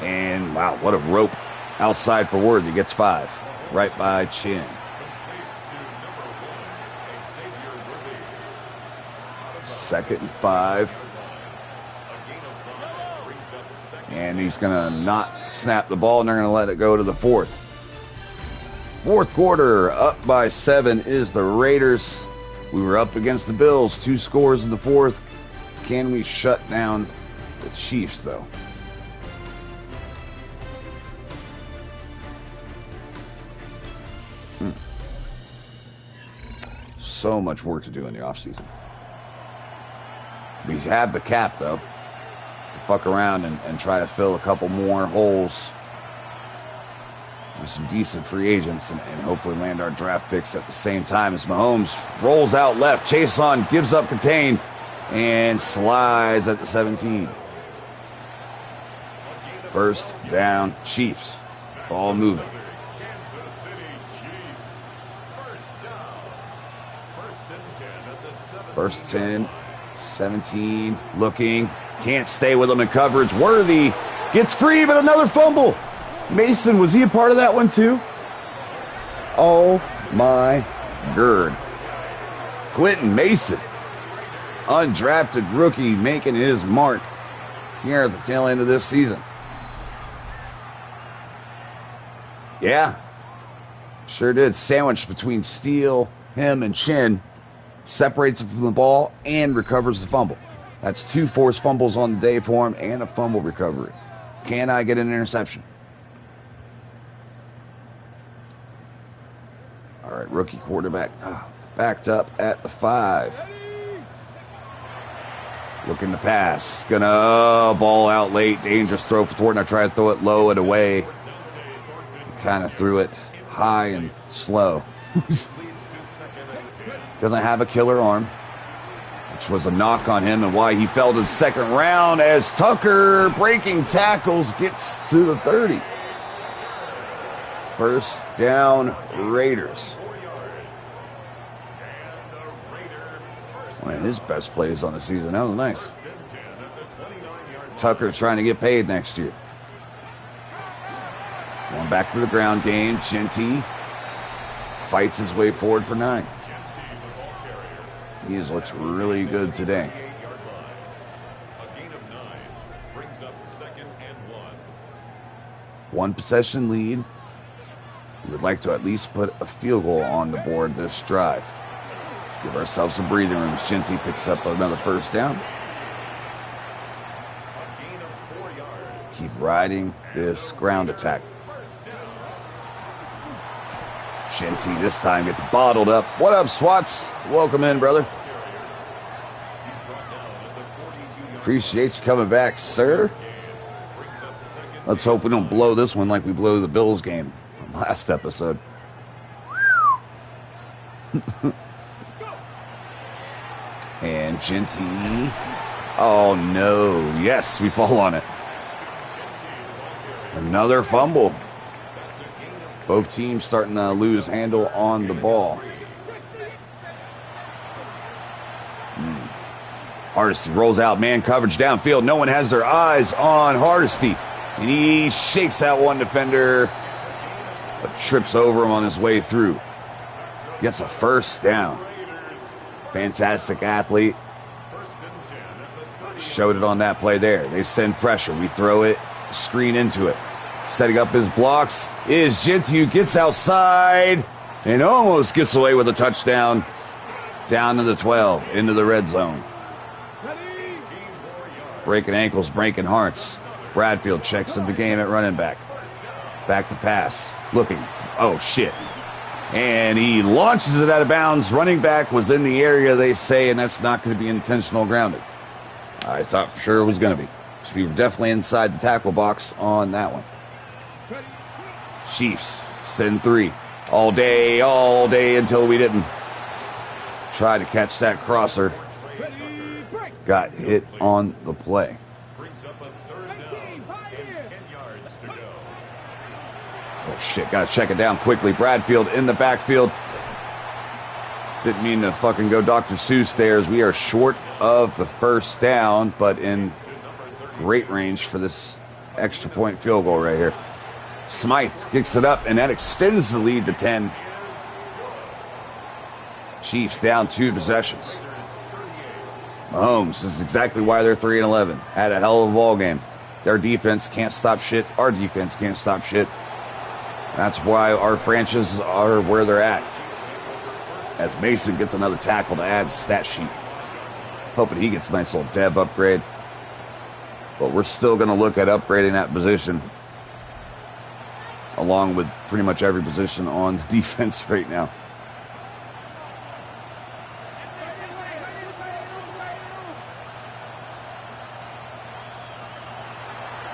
And, wow, what a rope. Outside for Worthy. Gets 5. Right by Chin. Second and 5. And he's going to not snap the ball, and they're going to let it go to the fourth. Fourth quarter, up by 7 is the Raiders. We were up against the Bills. 2 scores in the fourth. Can we shut down the Chiefs, though? So much work to do in the offseason. We have the cap, though, to fuck around and try to fill a couple more holes with some decent free agents and hopefully land our draft picks at the same time as Mahomes rolls out left. Chason gives up contain and slides at the 17. First down, Chiefs. Ball moving. First 10, 17, looking, can't stay with them in coverage. Worthy gets free, but another fumble. Mason, was he a part of that one too? Oh my God. Quentin Mason, undrafted rookie, making his mark here at the tail end of this season. Yeah, sure did. Sandwiched between Steele, him, and Chin. Separates him from the ball and recovers the fumble. That's 2 forced fumbles on the day for him and a fumble recovery. Can I get an interception? All right, rookie quarterback backed up at the 5. Looking to pass. Gonna ball out late. Dangerous throw for Thornton. I tried to throw it low and away. Kind of threw it high and slow. Doesn't have a killer arm, which was a knock on him and why he fell to the second round as Tucker, breaking tackles, gets to the 30. First down, Raiders. One of his best plays on the season. That was nice. Tucker trying to get paid next year. Going back to the ground game. Genty fights his way forward for 9. He has looked really good today. One possession lead. We would like to at least put a field goal on the board this drive. Give ourselves some breathing room. Genty picks up another first down. Keep riding this ground attack. Genty this time gets bottled up. What up, Swats? Welcome in, brother. Appreciate you coming back, sir. Let's hope we don't blow this one like we blew the Bills game from last episode. And Genty. Oh, no. Yes, we fall on it. Another fumble. Both teams starting to lose handle on the ball. Hardesty rolls out, man coverage downfield. No one has their eyes on Hardesty. And he shakes out one defender, but trips over him on his way through. Gets a first down. Fantastic athlete. Showed it on that play there. They send pressure. We throw it, screen into it. Setting up his blocks is Genty, who gets outside and almost gets away with a touchdown. Down to the 12, into the red zone. Breaking ankles, breaking hearts. Bradfield checks in the game at running back. Back to pass. Looking. Oh, shit. And he launches it out of bounds. Running back was in the area, they say, and that's not going to be intentional grounding. I thought for sure it was going to be. So we were definitely inside the tackle box on that one. Chiefs send 3. All day until we didn't. Try to catch that crosser. Got hit on the play. Brings up a 3rd down and 10 yards to go. Oh, shit. Got to check it down quickly. Bradfield in the backfield. Didn't mean to fucking go Dr. Seuss there, as we are short of the first down, but in great range for this extra point field goal right here. Smythe kicks it up, and that extends the lead to 10. Chiefs down 2 possessions. Mahomes, this is exactly why they're 3-11. Had a hell of a ball game. Their defense can't stop shit. Our defense can't stop shit. That's why our franchises are where they're at. As Mason gets another tackle to add to the stat sheet. Hoping he gets a nice little dev upgrade. But we're still going to look at upgrading that position. Along with pretty much every position on the defense right now.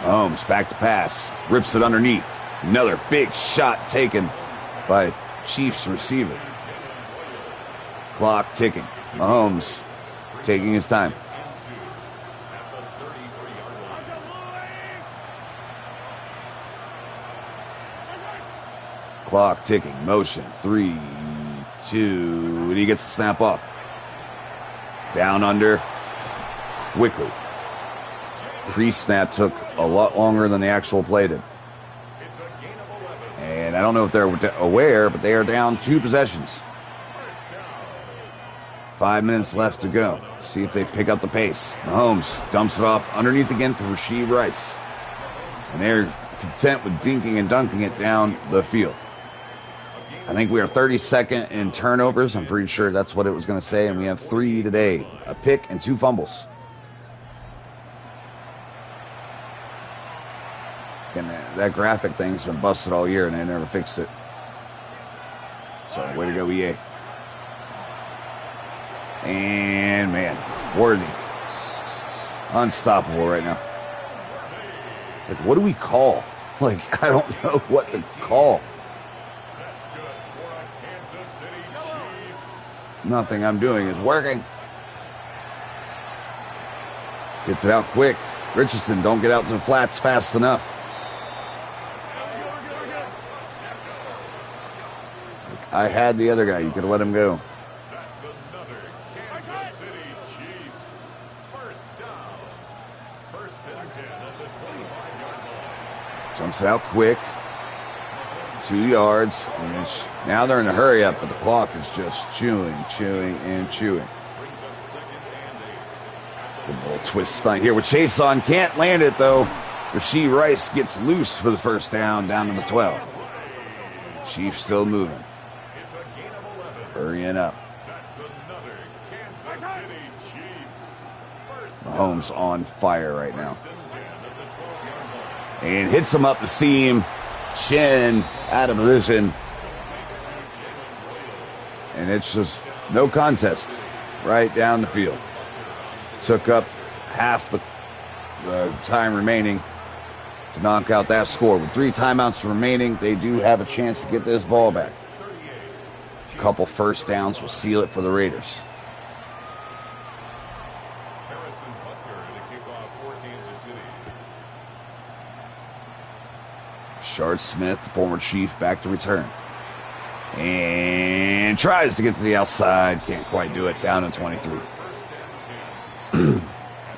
Mahomes back to pass. Rips it underneath. Another big shot taken by Chiefs receiver. Clock ticking. Mahomes taking his time. Clock ticking. Motion. 3, 2. And he gets the snap off. Down under. Quickly. Pre-snap took a lot longer than the actual play did. And I don't know if they're aware, but they are down 2 possessions. 5 minutes left to go. See if they pick up the pace. Mahomes dumps it off underneath again for Rashee Rice. And they're content with dinking and dunking it down the field. I think we are 32nd in turnovers. I'm pretty sure that's what it was going to say. And we have 3 today. A pick and 2 fumbles. And that graphic thing's been busted all year, and they never fixed it. So, way to go, EA. And, man, Worthy. Unstoppable right now. Like, what do we call? Like, I don't know what to call. Nothing I'm doing is working. Gets it out quick. Richardson don't get out to the flats fast enough. I had the other guy. You could have let him go. That's another Kansas City Chiefs. First down. 1st and 10 at the 25-yard line. Jumps it out quick. 2 yards. And now they're in a hurry up, but the clock is just chewing. Brings up 2nd and 8. Good little twist stunt here with Chase on. Can't land it, though. Rashee Rice gets loose for the first down to the 12. Chiefs still moving. Hurrying up. That's another Kansas City Chiefs. Mahomes on fire right now. 1st and 10 at the 12-yard line. And hits him up the seam. Chin out of position. And it's just no contest. Right down the field. Took up half the time remaining to knock out that score. With 3 timeouts remaining, they do have a chance to get this ball back. A couple first downs will seal it for the Raiders. Harrison Butker to kick off for Kansas City. Shard Smith, the former Chief, back to return. And tries to get to the outside. Can't quite do it. Down in 23.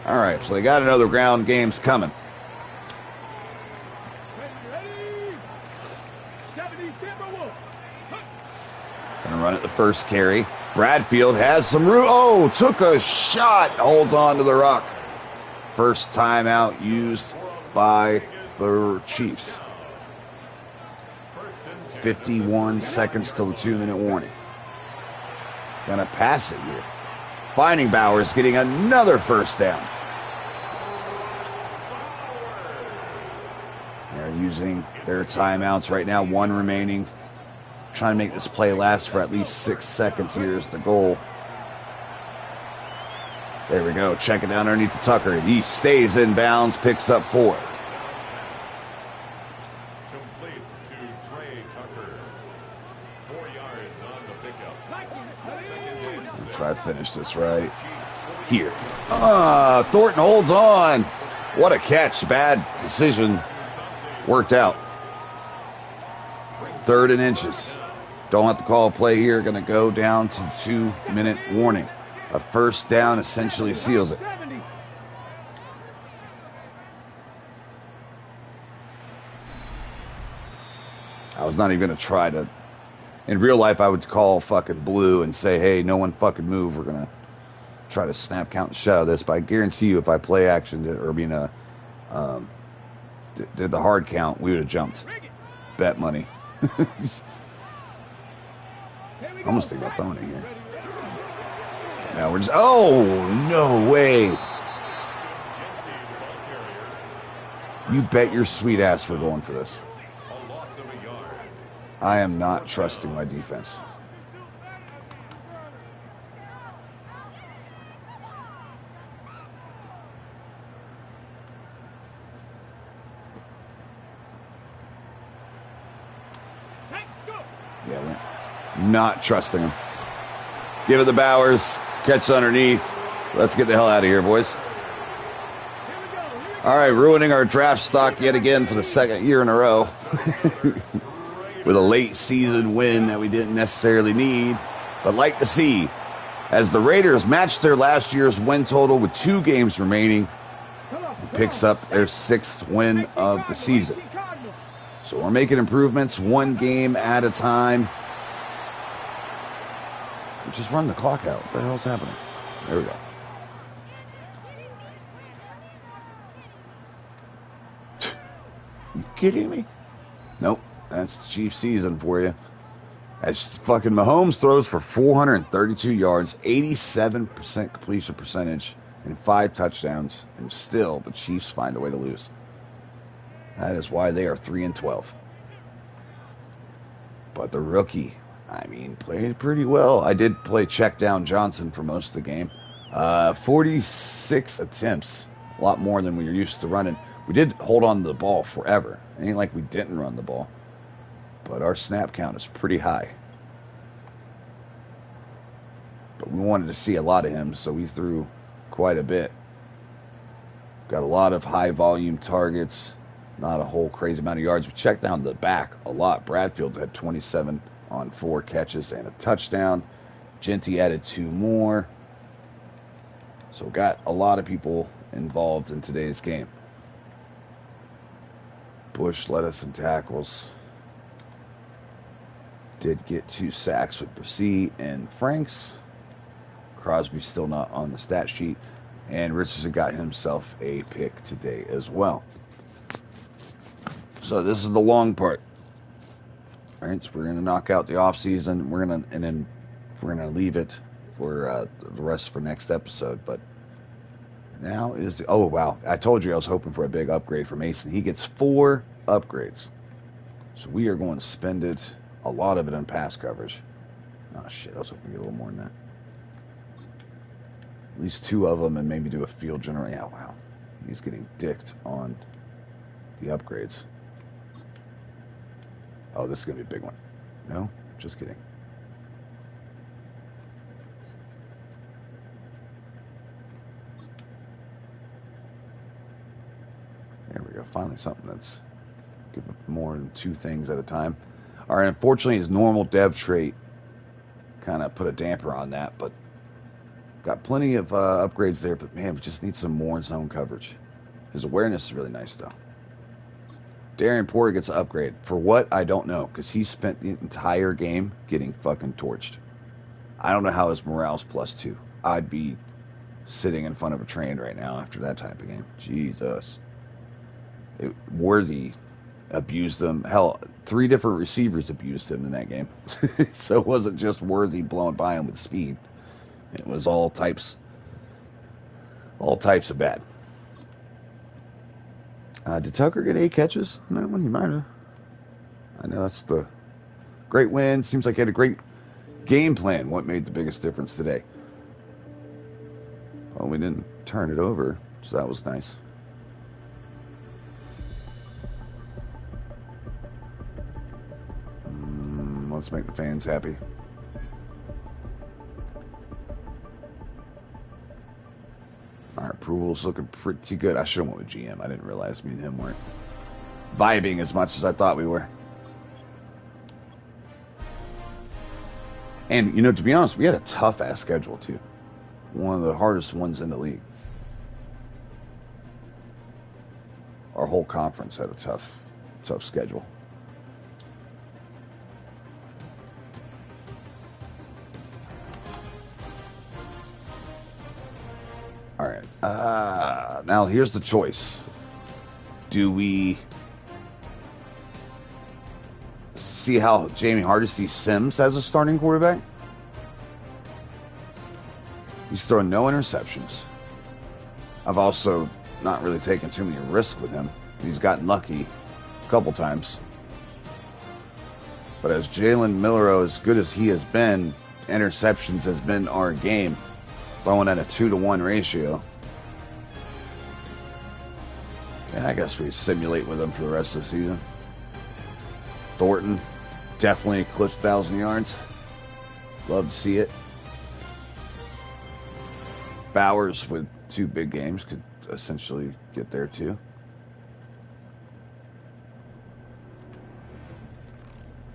All right, so they got another ground games coming. Gonna run it the first carry. Bradfield has some room. Oh, took a shot. Holds on to the rock. First timeout used by the Chiefs. 51 seconds till the 2-minute warning. Gonna pass it here. Finding Bowers, getting another first down. They're using their timeouts right now. 1 remaining. Trying to make this play last for at least 6 seconds. Here's the goal. There we go. Check it down underneath the Tucker. He stays in bounds, picks up 4. Complete to Trey Tucker. 4 yards on the pickup. Second and 6. Try to finish this right here. Thornton holds on. What a catch. Bad decision. Worked out. 3rd and inches. Don't have to call a play here. Going to go down to 2-minute warning. A first down essentially seals it. I was not even going to try to... In real life, I would call fucking blue and say, hey, no one fucking move. We're going to try to snap count the shit out of this. But I guarantee you, if I play action, or did the hard count, we would have jumped. Bet money. I almost think about throwing it here. Now we're just... Oh, no way. You bet your sweet ass we're going for this. I am not trusting my defense. Yeah, we're not trusting him. Give it to Bowers. Catch underneath. Let's get the hell out of here, boys. All right, ruining our draft stock yet again for the 2nd year in a row. With a late season win that we didn't necessarily need, but like to see. As the Raiders match their last year's win total with 2 games remaining, and picks up their 6th win of the season. So we're making improvements 1 game at a time. Just run the clock out. What the hell's happening? There we go. You kidding me? Nope. That's the Chiefs season for you. As fucking Mahomes throws for 432 yards, 87% completion percentage, and 5 touchdowns, and still the Chiefs find a way to lose. That is why they are 3-12. But the rookie, I mean, played pretty well. I did play check down Johnson for most of the game. 46 attempts, a lot more than we were used to running. We did hold on to the ball forever. It ain't like we didn't run the ball. But our snap count is pretty high. But we wanted to see a lot of him, so we threw quite a bit. Got a lot of high volume targets. Not a whole crazy amount of yards. We checked down the back a lot. Bradfield had 27 on 4 catches and a touchdown. Genty added 2 more. So got a lot of people involved in today's game. Bush led us in tackles. Did get 2 sacks with Brissy and Franks. Crosby's still not on the stat sheet. And Richardson got himself a pick today as well. So this is the long part. All right, so we're going to knock out the offseason. We're going to leave it for the rest for next episode. But now is the... Oh, wow. I told you I was hoping for a big upgrade for Mason. He gets 4 upgrades. So we are going to spend it, a lot of it, on pass coverage. Oh, shit. I was hoping to get a little more than that. At least 2 of them, and maybe do a field general. Yeah, wow. He's getting dicked on the upgrades. Oh, this is going to be a big one. No? Just kidding. There we go. Finally something that's give more than 2 things at a time. All right, unfortunately, his normal dev trait kind of put a damper on that, but got plenty of upgrades there, but man, we just need some more zone coverage. His awareness is really nice, though. Darian Porter gets an upgrade. For what? I don't know, because he spent the entire game getting fucking torched. I don't know how his morale's +2. I'd be sitting in front of a train right now after that type of game. Jesus. Worthy abused them. Hell, 3 different receivers abused him in that game. So it wasn't just Worthy blowing by him with speed. It was all types of bad. Did Tucker get 8 catches? No, he might have. I know that's the great win. Seems like he had a great game plan. What made the biggest difference today? Well, we didn't turn it over, so that was nice. Let's make the fans happy. Our approval's looking pretty good. I should have went with GM. I didn't realize me and him weren't vibing as much as I thought we were. And, you know, to be honest, we had a tough-ass schedule, too. One of the hardest ones in the league. Our whole conference had a tough schedule. All right. Now here's the choice. Do we see how Jamie Hardesty Sims as a starting quarterback? He's throwing no interceptions. I've also not really taken too many risks with him. He's gotten lucky a couple times. But as Jalen Milroe, as good as he has been, interceptions has been our game. Throwing at a 2-to-1 ratio. Yeah, I guess we simulate with him for the rest of the season. Thornton definitely eclipsed 1,000 yards. Love to see it. Bowers with 2 big games could essentially get there too.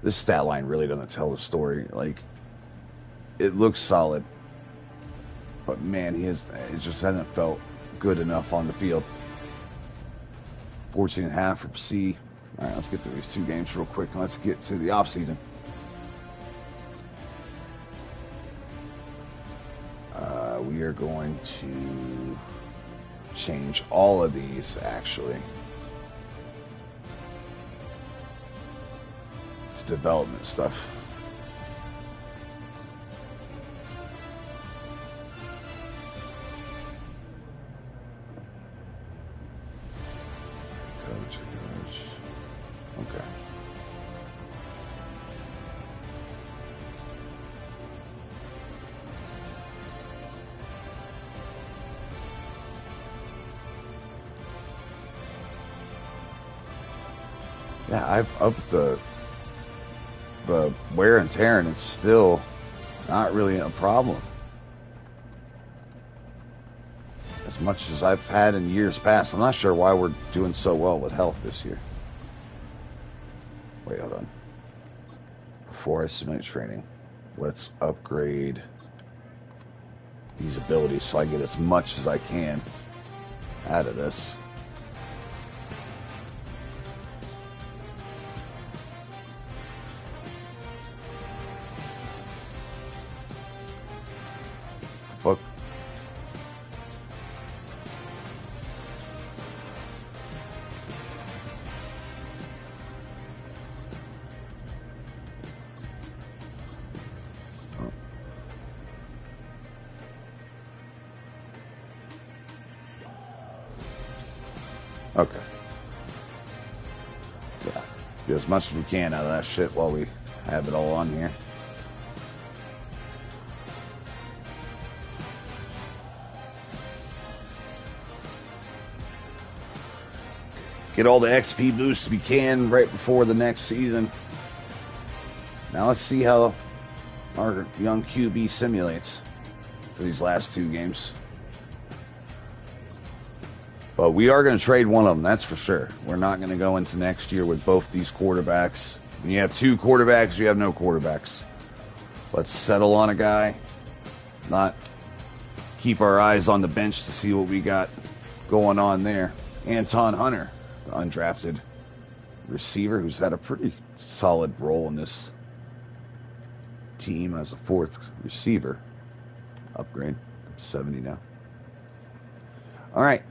This stat line really doesn't tell the story. Like, it looks solid. But man, it just hasn't felt good enough on the field. 14.5 from C. All right, let's get through these 2 games real quick, and let's get to the offseason. We are going to change all of these, actually. It's development stuff. Okay. Yeah, I've upped the wear and tear, and it's still not really a problem. As much as I've had in years past. I'm not sure why we're doing so well with health this year. Wait, hold on. Before I submit training, let's upgrade these abilities so I get as much as I can out of this. Book. Okay. Yeah. Get as much as we can out of that shit while we have it all on here. Get all the XP boosts we can right before the next season. Now let's see how our young QB simulates for these last 2 games. But we are going to trade one of them, that's for sure. We're not going to go into next year with both these quarterbacks. When you have 2 quarterbacks, you have no quarterbacks. Let's settle on a guy, not keep our eyes on the bench to see what we got going on there. Anton Hunter, the undrafted receiver who's had a pretty solid role in this team as a 4th receiver. Upgrade, 70 now. All right.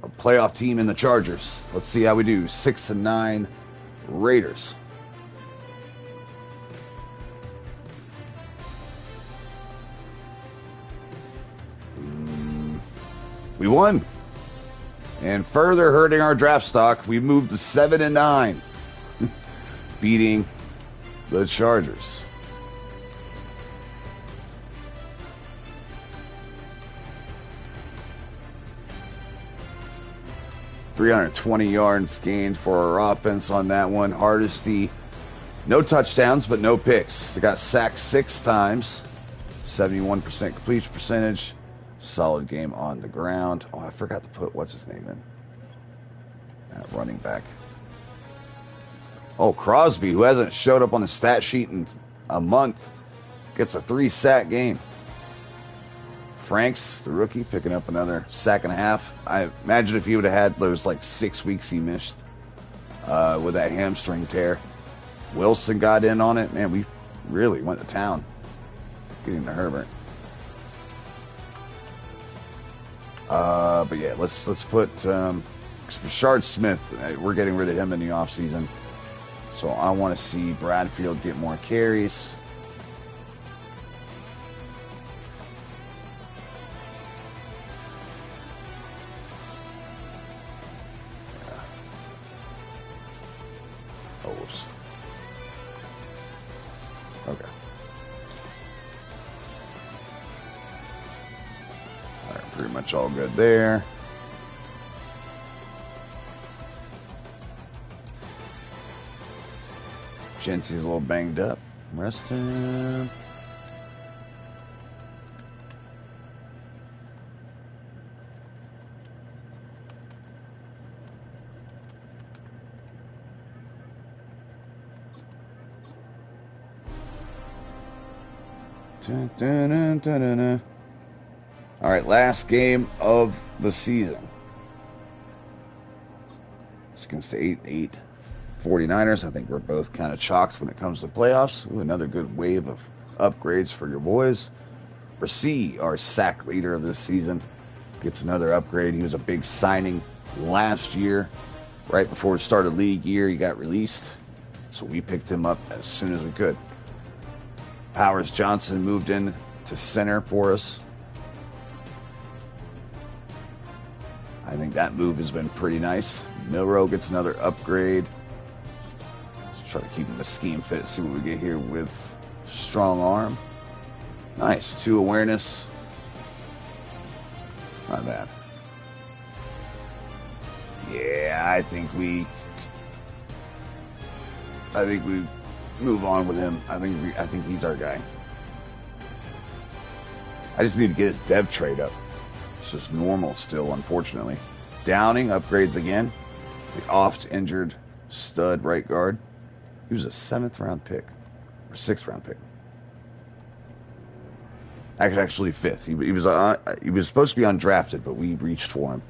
A playoff team in the Chargers. Let's see how we do. 6-9 Raiders. We won. And further hurting our draft stock, we moved to 7-9, beating the Chargers. .320 yards gained for our offense on that one. Hardesty, no touchdowns, but no picks. He got sacked 6 times. 71% completion percentage. Solid game on the ground. Oh, I forgot to put, what's his name in? Running back. Oh, Crosby, who hasn't showed up on the stat sheet in a month, gets a 3-sack game. Franks, the rookie, picking up another sack and a half. I imagine if he would have had those like 6 weeks he missed with that hamstring tear. Wilson got in on it. Man, we really went to town getting to Herbert. But yeah, let's put Rashard Smith. We're getting rid of him in the offseason. So I want to see Bradfield get more carries. Okay. All right, pretty much all good there. Jency's a little banged up. Rest him. Dun, dun, dun, dun, dun, dun. All right, last game of the season. It's against the 8-8 49ers. I think we're both kind of chalked when it comes to playoffs. Ooh, another good wave of upgrades for your boys. Rasee, our sack leader of this season, gets another upgrade. He was a big signing last year. Right before the start of league year, he got released. So we picked him up as soon as we could. Powers Johnson moved in to center for us. I think that move has been pretty nice. Milrow gets another upgrade. Let's try to keep him a scheme fit. See what we get here with strong arm. Nice. 2 awareness. Not bad. Yeah, I think we move on with him. I think he's our guy. I just need to get his dev trade up. It's just normal still, unfortunately. Downing upgrades again. The oft-injured stud right guard. He was a 7th round pick. Or 6th round pick. Actually 5th. He was supposed to be undrafted, but we reached for him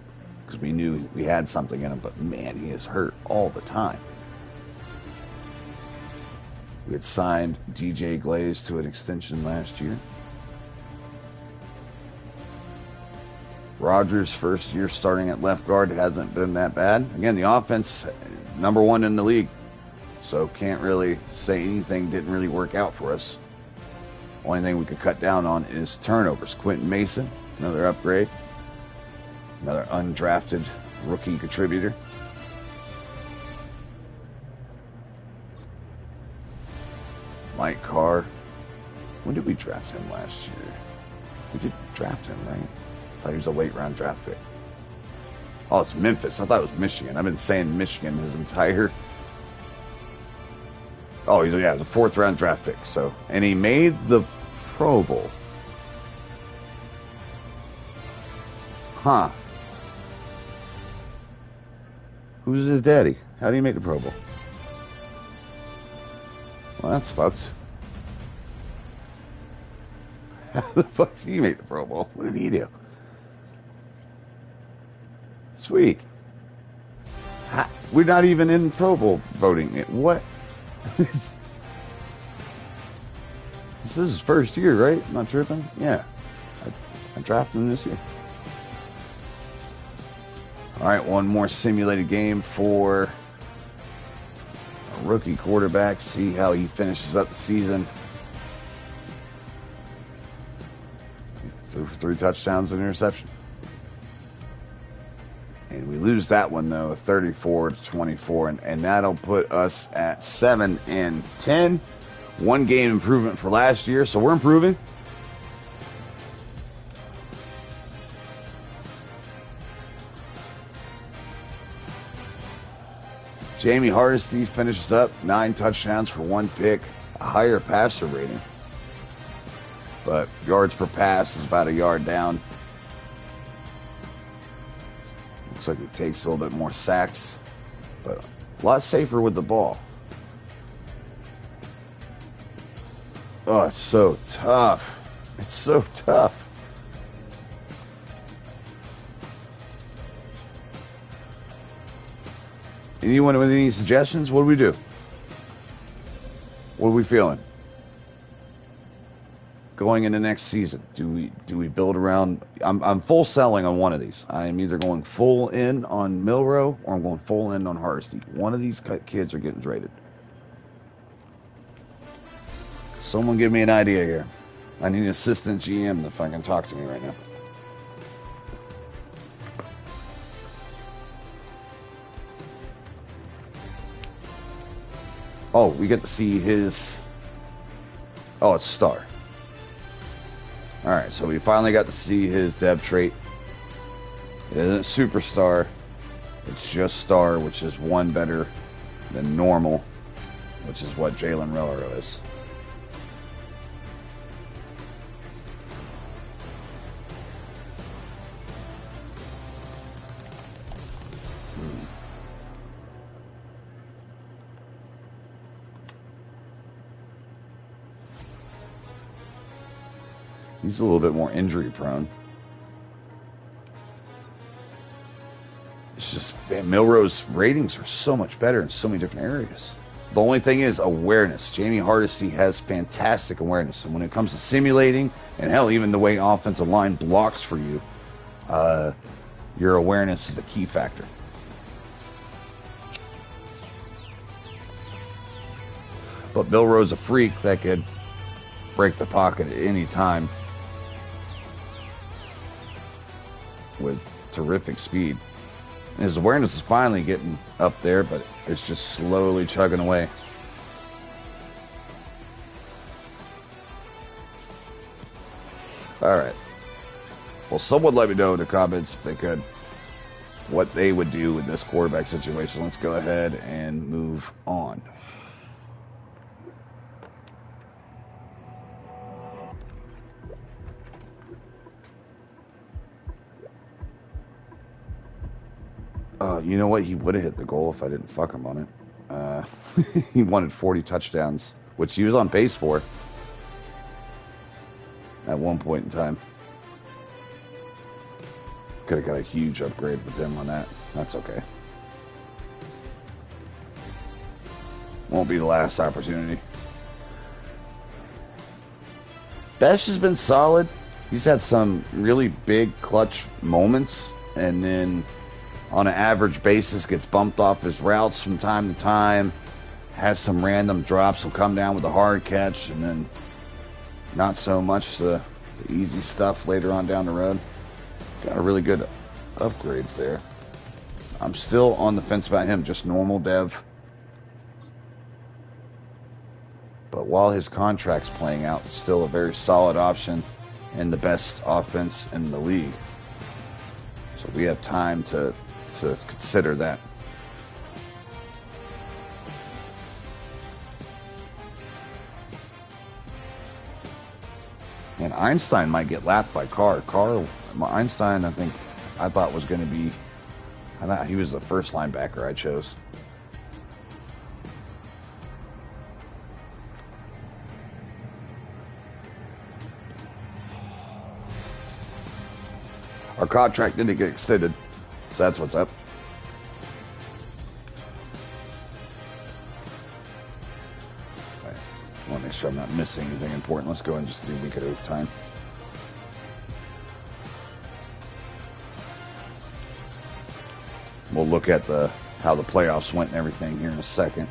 because we knew we had something in him. But man, he is hurt all the time. We had signed DJ Glaze to an extension last year. Rogers' first year starting at left guard hasn't been that bad. Again, the offense, #1 in the league. So can't really say anything didn't really work out for us. Only thing we could cut down on is turnovers. Quentin Mason, another upgrade. Another undrafted rookie contributor. Mike Carr. When did we draft him last year? We did draft him, right? I thought he was a late round draft pick. Oh, it's Memphis. I thought it was Michigan. I've been saying Michigan his entire... Oh, it was a 4th round draft pick. So, and he made the Pro Bowl. Huh. Who's his daddy? How did he make the Pro Bowl? Well, that's fucked. How the fuck did he make the Pro Bowl? What did he do? Sweet. We're not even in Pro Bowl voting. What? This is his first year, right? I'm not tripping? Yeah. I drafted him this year. All right, one more simulated game for a rookie quarterback. See how he finishes up the season. He threw 3 touchdowns and interception. And we lose that one, though, 34-24. And that'll put us at 7-10. 1 game improvement for last year, so we're improving. Jamie Hardesty finishes up 9 touchdowns for 1 pick, a higher passer rating. But yards per pass is about a yard down. Looks like he takes a little bit more sacks, but a lot safer with the ball. Oh, it's so tough. It's so tough. Anyone with any suggestions? What do we do? What are we feeling? Going into next season, do we build around? I'm full selling on one of these. I'm either going full in on Milroe or I'm going full in on Hardesty. One of these kids are getting traded. Someone give me an idea here. I need an assistant GM if I can talk to me right now. Oh, we get to see his... Oh, it's star. Alright, so we finally got to see his dev trait. It isn't superstar. It's just star, which is 1 better than normal, which is what Jalen Rellero is. He's a little bit more injury prone. It's just, man, Milroe's ratings are so much better in so many different areas. The only thing is awareness. Jamie Hardesty has fantastic awareness. And when it comes to simulating, and hell, even the way offensive line blocks for you, your awareness is a key factor. But Milroe's a freak that could break the pocket at any time with terrific speed. And his awareness is finally getting up there, but it's just slowly chugging away. All right. Well, someone let me know in the comments if they could what they would do in this quarterback situation. Let's go ahead and move on. You know what? He would have hit the goal if I didn't fuck him on it. He wanted 40 touchdowns, which he was on pace for at one point in time. Could have got a huge upgrade with him on that. That's okay. Won't be the last opportunity. Besh has been solid. He's had some really big clutch moments, and then on an average basis gets bumped off his routes from time to time, has some random drops, will come down with a hard catch, and then not so much the easy stuff later on down the road. Got a really good upgrades there. I'm still on the fence about him, just normal dev. But while his contract's playing out, still a very solid option and the best offense in the league. So we have time to consider that. And Einstein might get lapped by Carr. Einstein, I thought was going to be, I thought he was the first linebacker I chose. Our contract didn't get extended, so that's what's up. I want to make sure I'm not missing anything important. Let's go and just do a week at a time. We'll look at how the playoffs went and everything here in a second.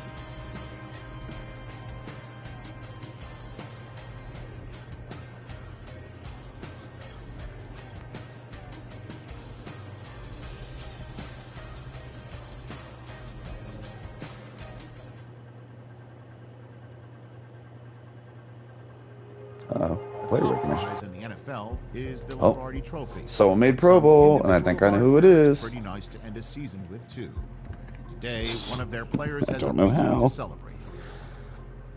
NFL is the Oh, Lombardi Trophy. someone made Pro Bowl, and I think I know who it is. Pretty nice to end a season with two. Today, one of their players I has a don't know reason how. to celebrate.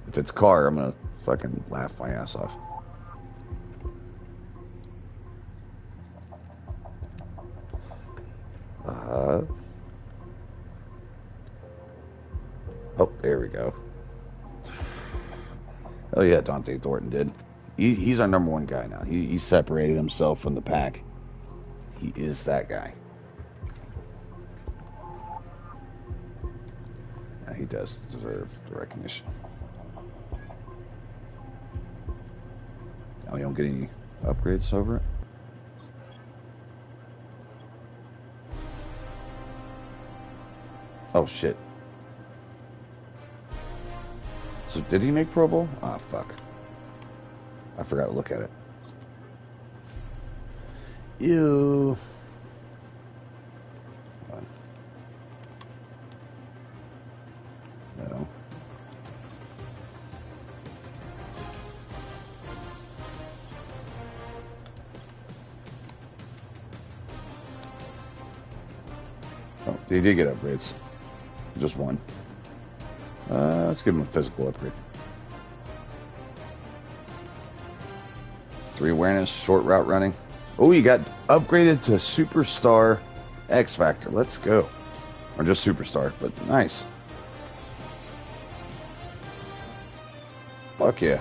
If it's Carr, I'm gonna fucking laugh my ass off. Oh, there we go. Oh yeah, Dante Thornton did. He's our number one guy now. He separated himself from the pack. He is that guy. Yeah, he does deserve the recognition. Now we don't get any upgrades over it. Oh shit. So did he make Pro Bowl? Ah, fuck. I forgot to look at it. Ew. No. Oh, he did get upgrades. Just one. Let's give him a physical upgrade. 3 awareness, short route running. Oh, you got upgraded to Superstar X Factor. Let's go. Or just Superstar, but nice. Fuck yeah.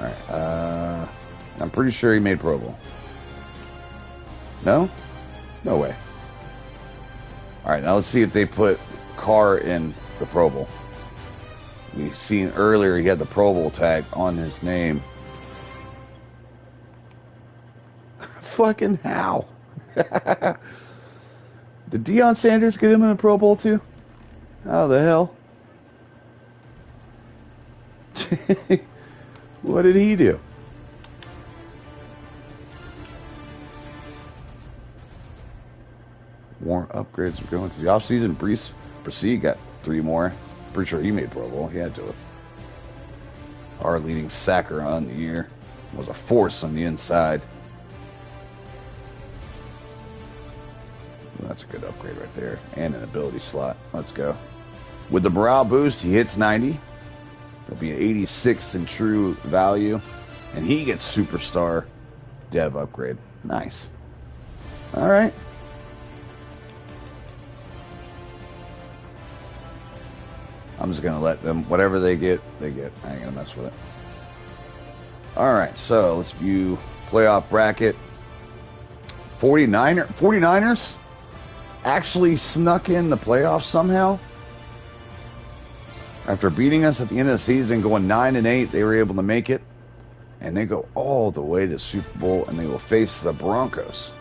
Alright, I'm pretty sure he made Pro Bowl. No? No way. Alright, now let's see if they put Carr in the Pro Bowl. We've seen earlier he had the Pro Bowl tag on his name. Fucking how? Did Deion Sanders get him in a Pro Bowl too? How the hell? What did he do? More upgrades are going to the offseason. Bresee got 3 more. Pretty sure he made Pro Bowl. He had to have. Our leading sacker on the year was a force on the inside. That's a good upgrade right there. And an ability slot. Let's go. With the morale boost, he hits 90. There'll be an 86 in true value. And he gets Superstar Dev upgrade. Nice. Alright. I'm just going to let them, whatever they get, they get. I ain't going to mess with it. Alright, so let's view playoff bracket. 49ers actually snuck in the playoffs somehow. After beating us at the end of the season, going 9-8, they were able to make it. And they go all the way to Super Bowl, and they will face the Broncos.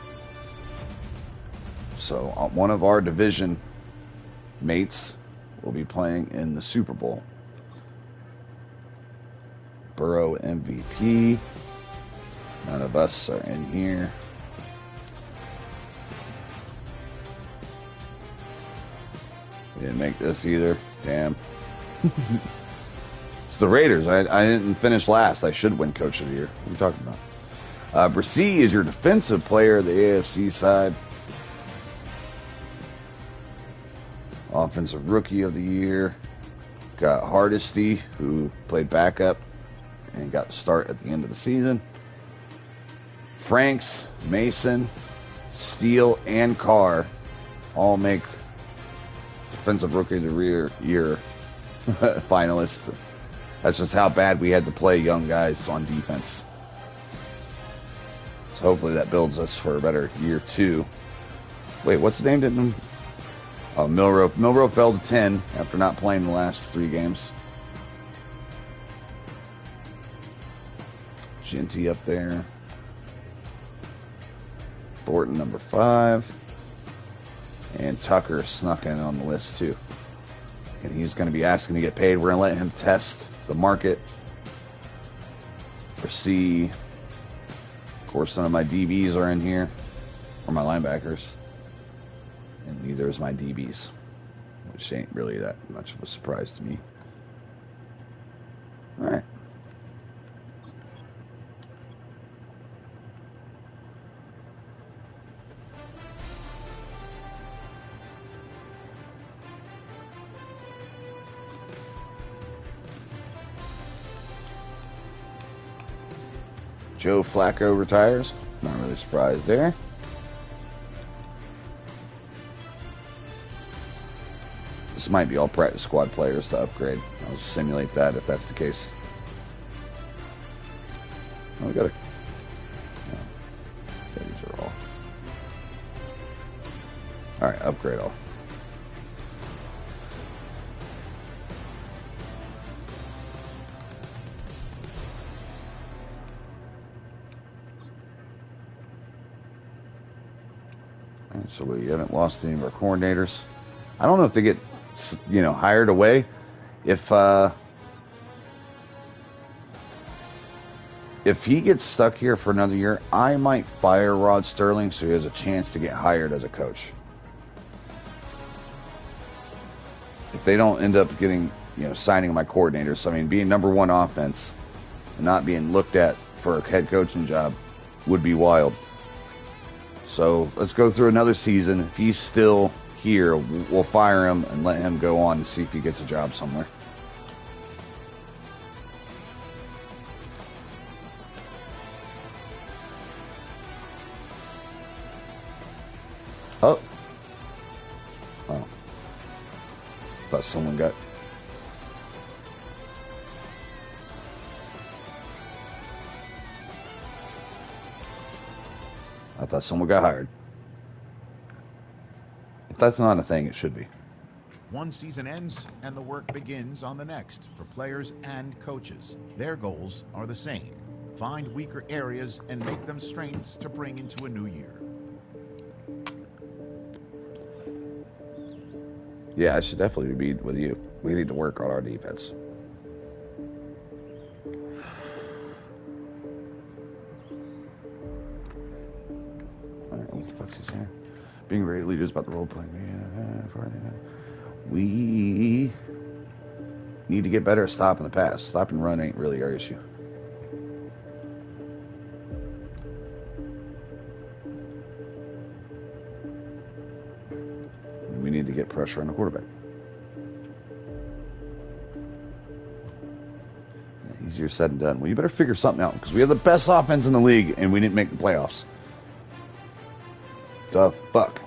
So one of our division mates will be playing in the Super Bowl. Burrow MVP. None of us are in here. We didn't make this either. Damn. It's the Raiders. I didn't finish last. I should win Coach of the Year. What are you talking about? Bresee is your defensive player of the AFC side. Offensive Rookie of the Year. Got Hardesty, who played backup and got the start at the end of the season. Franks, Mason, Steele, and Carr all make Defensive Rookie of the Year finalists. That's just how bad we had to play young guys on defense. So hopefully that builds us for a better year 2. Wait, what's the name? Didn't? Oh, Milroe. Milroe fell to 10 after not playing the last 3 games. Ginty up there. Thornton number 5. And Tucker snuck in on the list too. And he's going to be asking to get paid. We're going to let him test the market. Bresee. Of course, some of my DBs are in here. Or my linebackers. And neither is my DBs. Which ain't really that much of a surprise to me. Alright. Joe Flacco retires. Not really surprised there. This might be all practice squad players to upgrade. I'll just simulate that if that's the case. Oh, we got a... No. These are all... Alright, upgrade all. Alright, so we haven't lost any of our coordinators. I don't know if they get, hired away. If he gets stuck here for another year, I might fire Rod Sterling so he has a chance to get hired as a coach. If they don't end up getting, signing my coordinators, I mean, being number one offense and not being looked at for a head coaching job would be wild. So let's go through another season. If he's still here, we'll fire him and let him go on and see if he gets a job somewhere. Oh. Thought someone got... I thought someone got hired. If that's not a thing, it should be. One season ends and the work begins on the next for players and coaches. Their goals are the same. Find weaker areas and make them strengths to bring into a new year. Yeah, I should definitely be with you. We need to work on our defense. Alright, what the fuck's he saying? Being great leaders about the role playing. We need to get better at stopping the pass. Stop and run ain't really our issue. We need to get pressure on the quarterback. Easier said than done. Well, you better figure something out because we have the best offense in the league and we didn't make the playoffs. The fuck?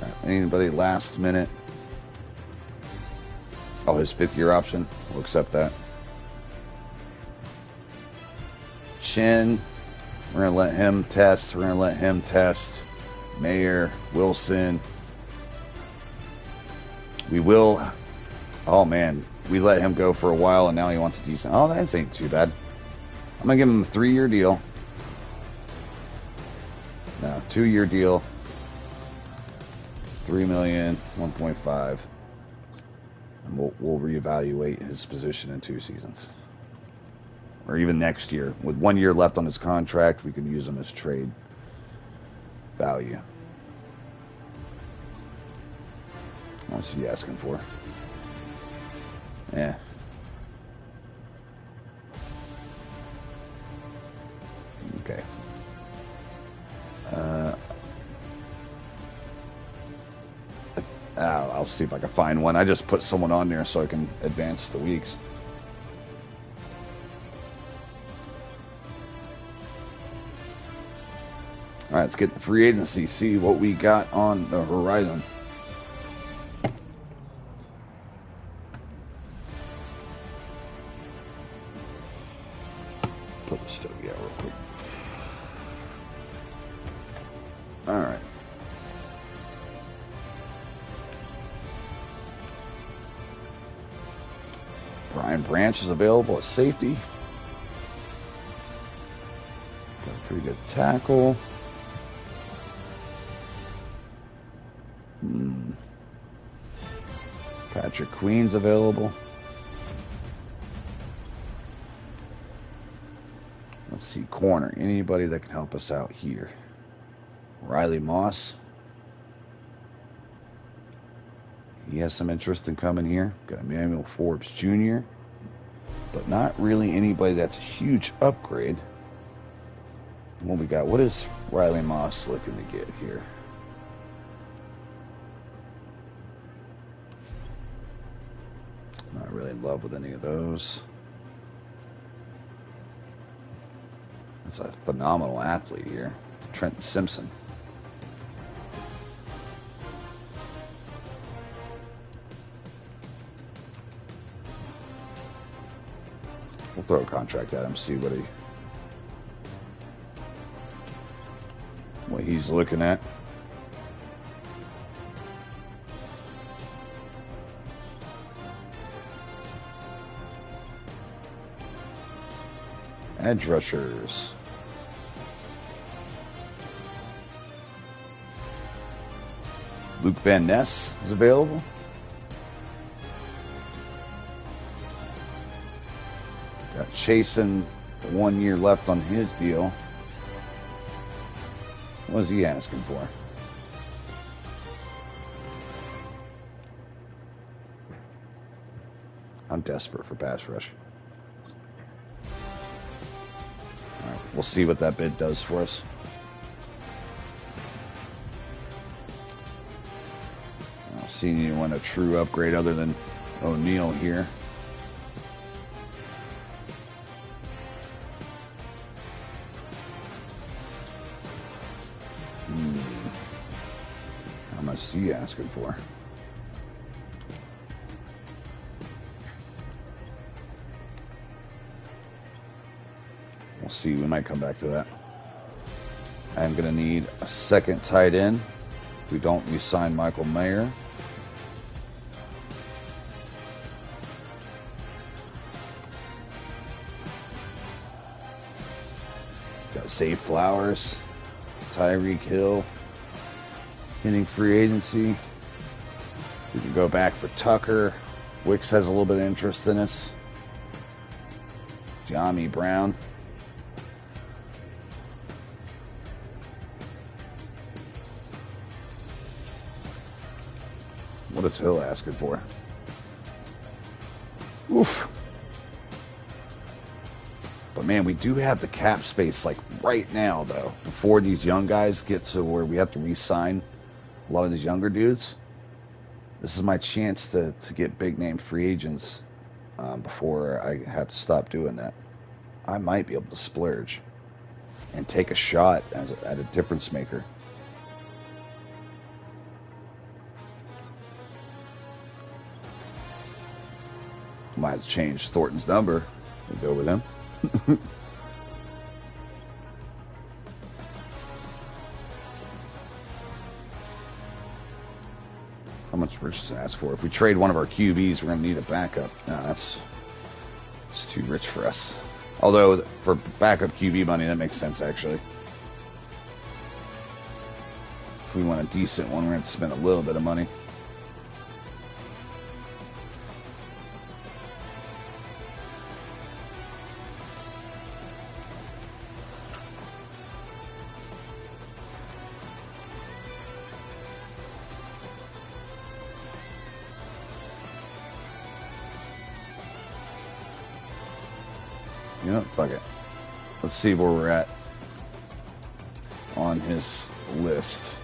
Right, anybody last minute? Oh, his 5th-year option. We'll accept that. Chin. We're going to let him test. We're going to let him test. Mayer, Wilson. We will. Oh, man. We let him go for a while, and now he wants a decent. Oh, that ain't too bad. I'm going to give him a 3-year deal. No, 2-year deal. $3 million, 1.5. And we'll reevaluate his position in 2 seasons. Or even next year. With 1 year left on his contract, we could use him as trade value. What's he asking for? Yeah. Okay. I'll see if I can find one. I just put someone on there so I can advance the weeks. All right, let's get the free agency, see what we got on the horizon. Put the stogie out real quick. All right. Brian Branch is available at safety. Got a pretty good tackle. Patrick Queen's available. Let's see, corner. Anybody that can help us out here? Riley Moss. He has some interest in coming here. Got Emmanuel Forbes Jr. But not really anybody that's a huge upgrade. What we got? What is Riley Moss looking to get here? Not really in love with any of those. That's a phenomenal athlete here. Trenton Simpson. We'll throw a contract at him, see what he's looking at. Edge rushers. Luke Van Ness is available. Got Chasen, 1 year left on his deal. What is he asking for? I'm desperate for pass rush. All right, we'll see what that bid does for us. I don't see anyone a true upgrade other than O'Neal here. How much is he asking for? We'll see. We might come back to that. I'm going to need a second tight end. If we don't re-sign Michael Mayer. Got Zay Flowers, Tyreek Hill, hitting free agency. We can go back for Tucker. Wicks has a little bit of interest in us. Jami Brown. What is Hill asking for? Oof. But man, we do have the cap space like right now, though. Before these young guys get to where we have to re-sign a lot of these younger dudes, this is my chance to get big name free agents before I have to stop doing that. I might be able to splurge and take a shot at a difference maker. Might have to change Thornton's number and go with him. How much Richardson asked for? If we trade one of our QBs, we're going to need a backup. No, it's too rich for us. Although, for backup QB money, that makes sense, actually. If we want a decent one, we're going to spend a little bit of money. You know, fuck it. Let's see where we're at on his list.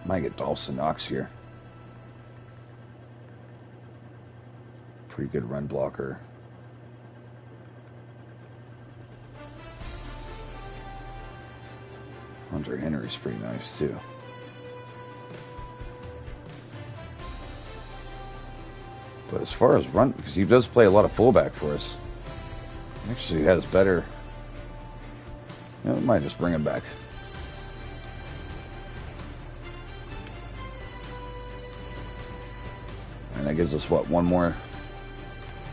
Might get Dawson Knox here. Pretty good run blocker. Hunter Henry's pretty nice too. But as far as run, because he does play a lot of fullback for us, actually has better. You know, we might just bring him back. And that gives us what, one more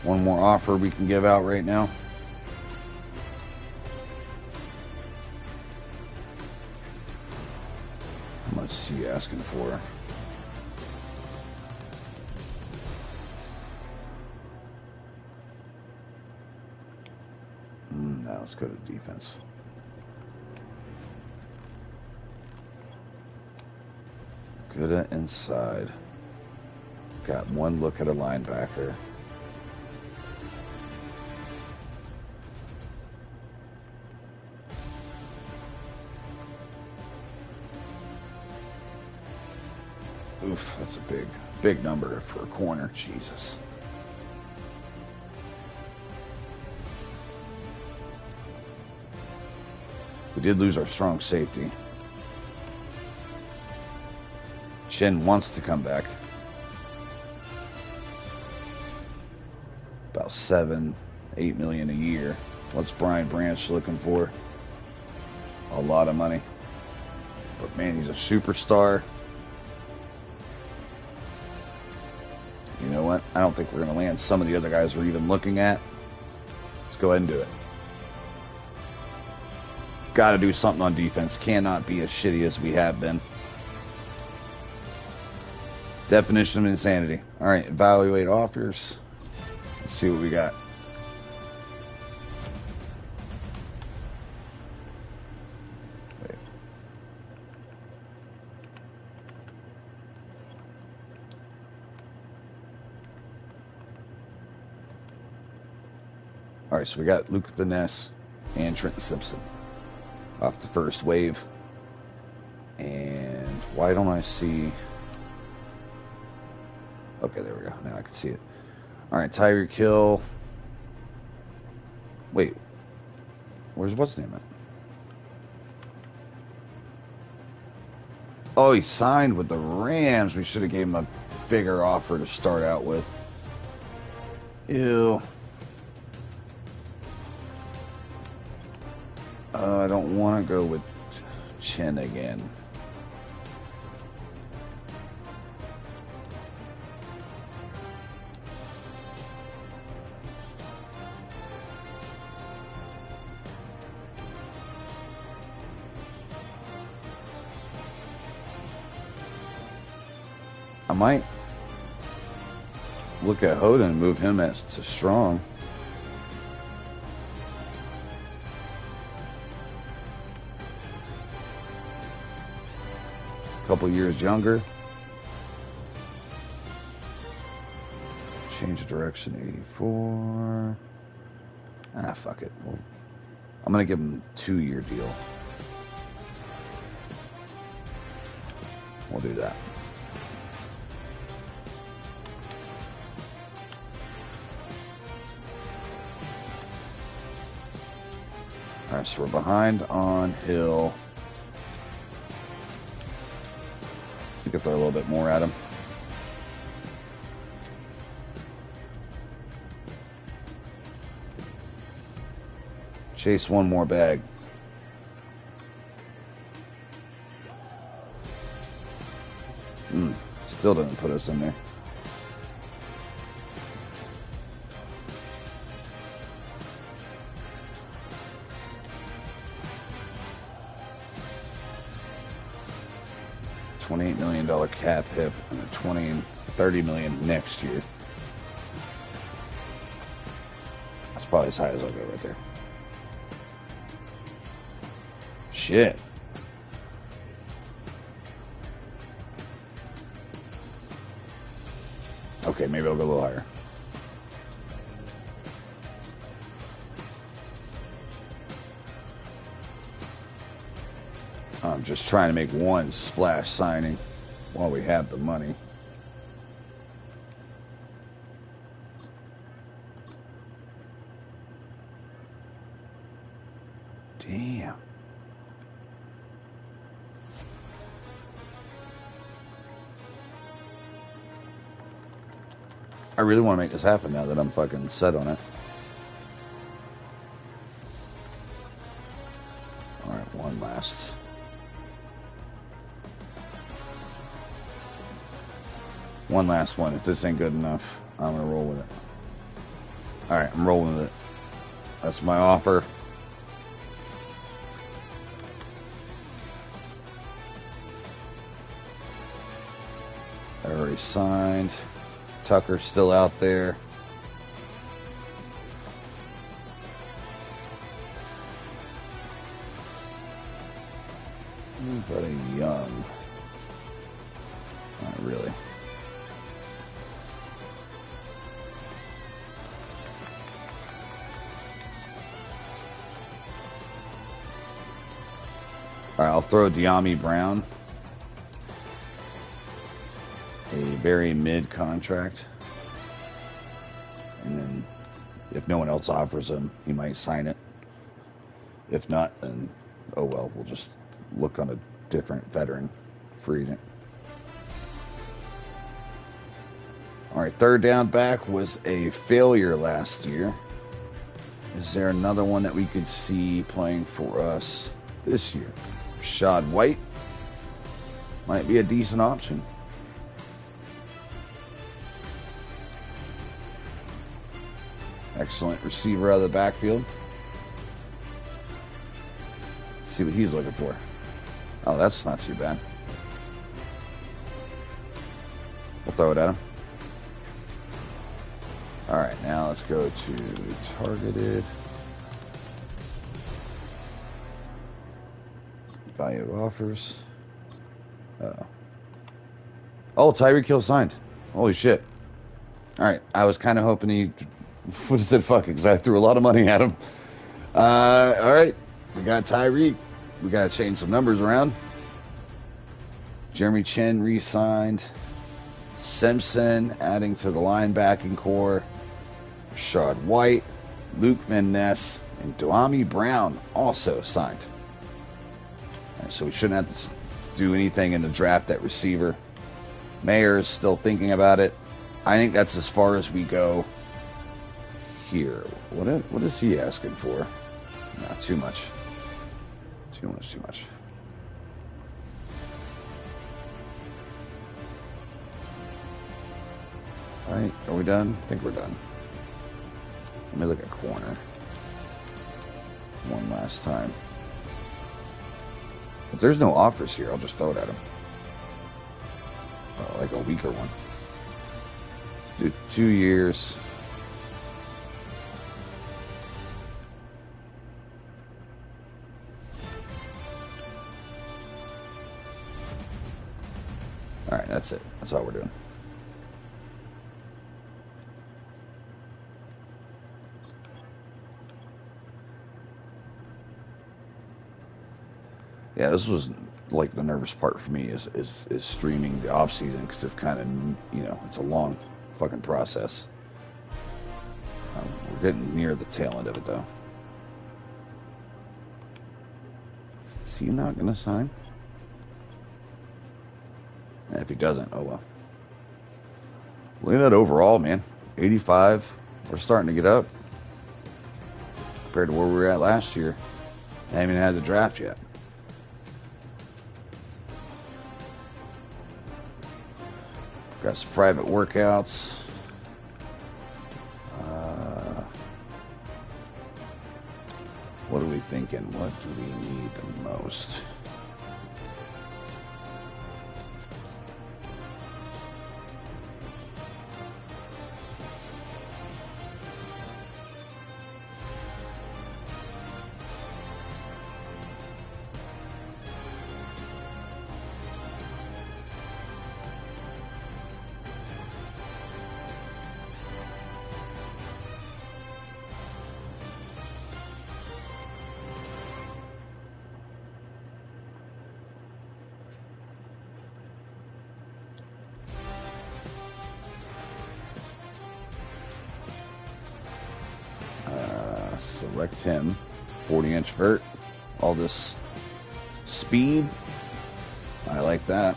offer we can give out right now. How much is he asking for? Let's go to defense. Good at inside. Got one look at a linebacker. Oof, that's a big number for a corner. Jesus. We did lose our strong safety. Shin wants to come back. About 7-8 million a year. What's Brian Branch looking for? A lot of money. But man, he's a superstar. You know what? I don't think we're going to land some of the other guys we're even looking at. Let's go ahead and do it. Got to do something on defense. Cannot be as shitty as we have been. Definition of insanity. All right, evaluate offers. Let's see what we got. Wait. All right, so we got Luke Vaness and Trenton Simpson off the first wave. And why don't I see... Okay, there we go. Now I can see it. All right, Tyreek Hill. Wait. What's his name at? Oh, he signed with the Rams. We should have gave him a bigger offer to start out with. Ew. I don't want to go with Chen again. I might look at Hoden and move him to strong. A couple years younger. Change direction, 84. Ah, fuck it. Well, I'm going to give him a 2-year deal. We'll do that. Alright, so we're behind on Hill. We could throw a little bit more at him. Chase one more bag. Still doesn't put us in there. $28 million cap hit and a $30 million next year. That's probably as high as I'll go right there. Shit. Okay, maybe I'll go a little higher. I'm just trying to make one splash signing while we have the money. Damn. I really want to make this happen now that I'm fucking set on it. Alright, one last. One last one. If this ain't good enough, I'm gonna roll with it. Alright, I'm rolling with it. That's my offer. I already signed. Tucker's still out there. Anybody young? Not really. All right, I'll throw De'Ami Brown. A very mid contract. And then if no one else offers him, he might sign it. If not, then oh well, we'll just look on a different veteran free agent. All right, third down back was a failure last year. Is there another one that we could see playing for us this year? Rashad White might be a decent option. Excellent receiver out of the backfield. Let's see what he's looking for. Oh, that's not too bad. We'll throw it at him. All right, now let's go to targeted. Value offers. Uh-oh. Oh, Tyreek Hill signed. Holy shit. All right, I was kind of hoping he would have said fuck it because I threw a lot of money at him. All right, we got Tyreek. We got to change some numbers around. Jeremy Chin re-signed. Simpson adding to the linebacking core. Rashad White, Luke Van Ness, and Duami Brown also signed. Right, so we shouldn't have to do anything in the draft at receiver. Mayer is still thinking about it. I think that's as far as we go here. What is he asking for? Not too much. Too much. All right, are we done? I think we're done. Let me look at corner one last time. If there's no offers here, I'll just throw it at him. Oh, like a weaker one. Do 2 years. All right, that's it. That's all we're doing. Yeah, this was like the nervous part for me is streaming the off season because it's kind of it's a long fucking process. We're getting near the tail end of it though. Is he not gonna sign? And if he doesn't, oh well. Look at that overall, man. 85. We're starting to get up compared to where we were at last year. I haven't even had the draft yet. Got some private workouts. What are we thinking? What do we need the most? Select him. 40-inch vert. All this speed. I like that.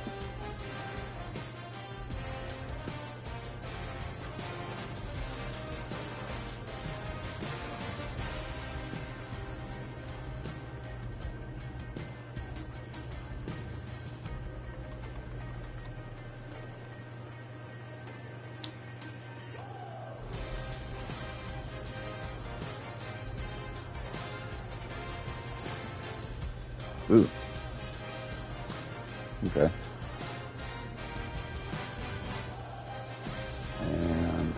Ooh. Okay. And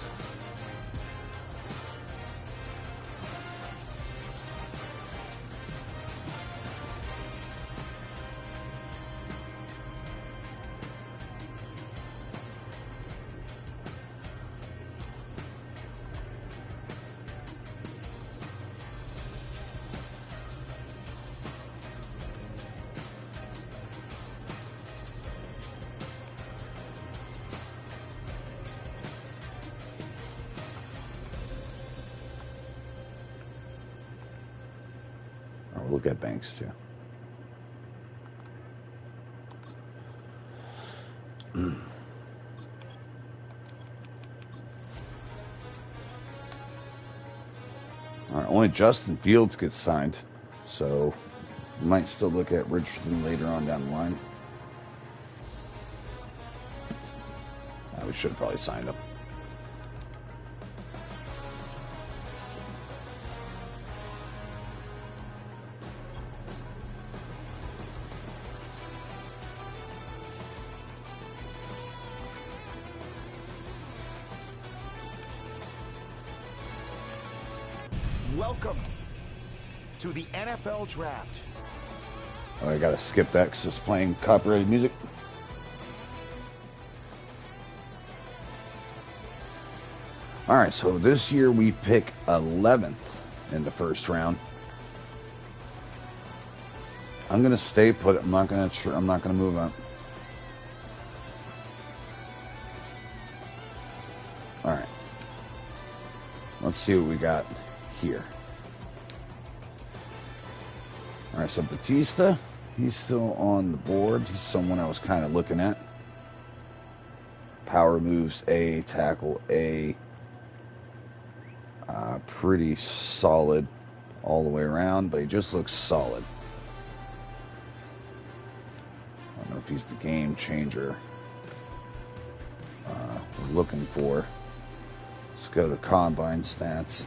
look at Banks too. only Justin Fields gets signed, so we might still look at Richardson later on down the line. We should have probably signed him. Welcome to the NFL Draft. Oh, I gotta skip that because it's playing copyrighted music. Alright, so this year we pick 11th in the first round. I'm gonna stay put. I'm not gonna move up. Alright. Let's see what we got here. Alright, so Batista, he's still on the board. He's someone I was kind of looking at. Power moves A, tackle A. Pretty solid all the way around, but he just looks solid. I don't know if he's the game changer we're looking for. Let's go to combine stats.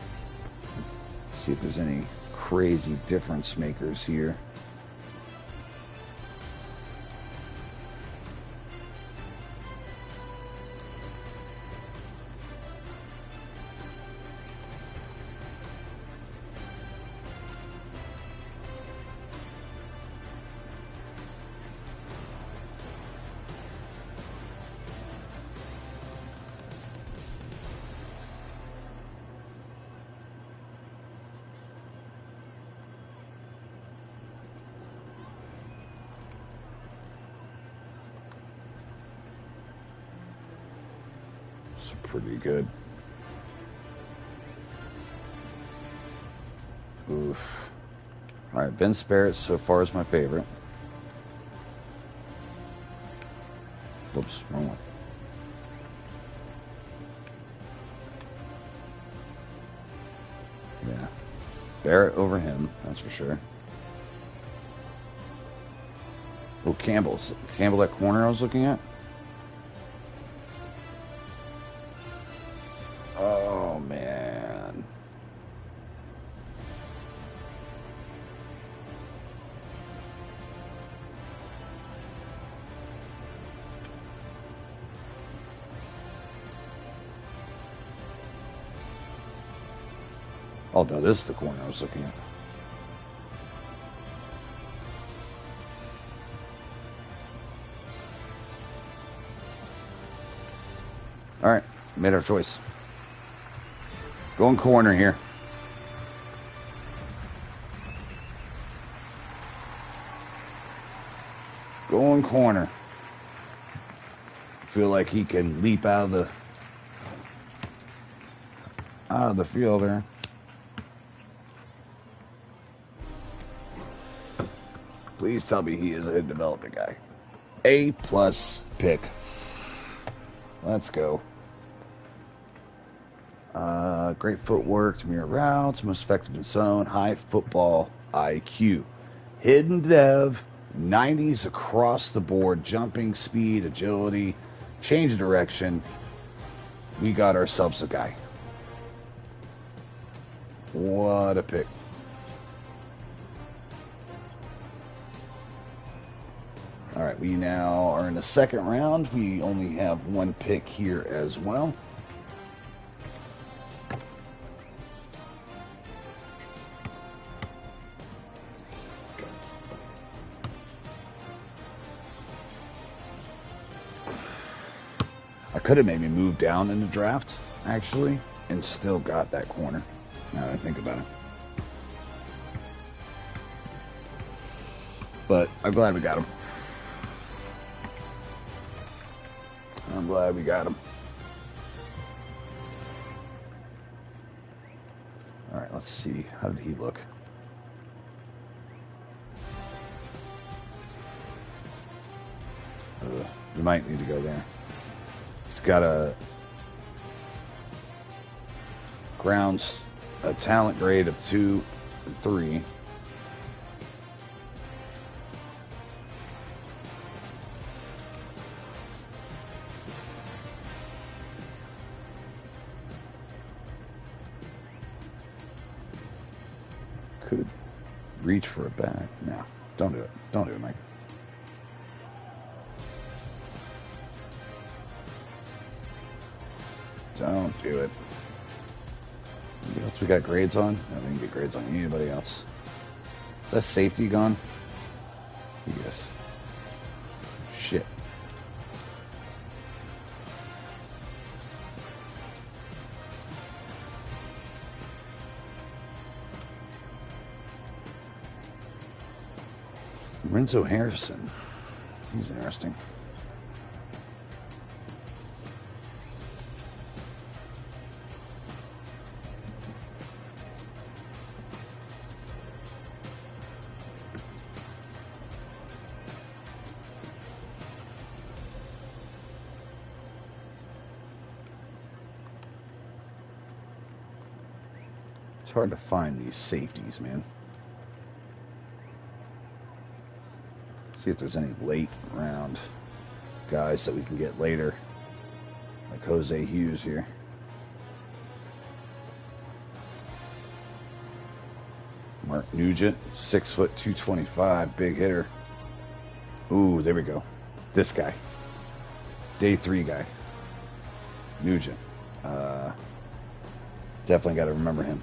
See if there's any crazy difference makers here. Pretty good. Oof. Alright, Vince Barrett so far is my favorite. Whoops, wrong one. Yeah. Barrett over him, that's for sure. Oh, Campbell, that corner I was looking at? Oh, man. Oh, no, this is the corner I was looking at. All right, made our choice. Going corner here. Going corner. Feel like he can leap out of the field there. Please tell me he is a development guy. A+ pick. Let's go. Great footwork, mirror routes, most effective in zone, high football IQ. Hidden dev, 90s across the board, jumping, speed, agility, change of direction. We got ourselves a guy. What a pick. All right, we now are in the second round. We only have one pick here as well. I could have maybe moved down in the draft, actually, and still got that corner, now that I think about it. But I'm glad we got him. I'm glad we got him. All right, let's see. How did he look? We might need to go there. He's got a ground a talent grade of 2 and 3. Could reach for a bat. No, don't do it. Don't do it, Mike. Don't do it. Anybody else we got grades on? No, we didn't get grades on anybody else. Is that safety gone? Yes. Shit. Renzo Harrison. He's interesting. It's hard to find these safeties, man. See if there's any late round guys that we can get later, like Jose Hughes here. Mark Nugent, 6 foot 225, big hitter. Ooh, there we go. This guy, day 3 guy, Nugent. Definitely got to remember him.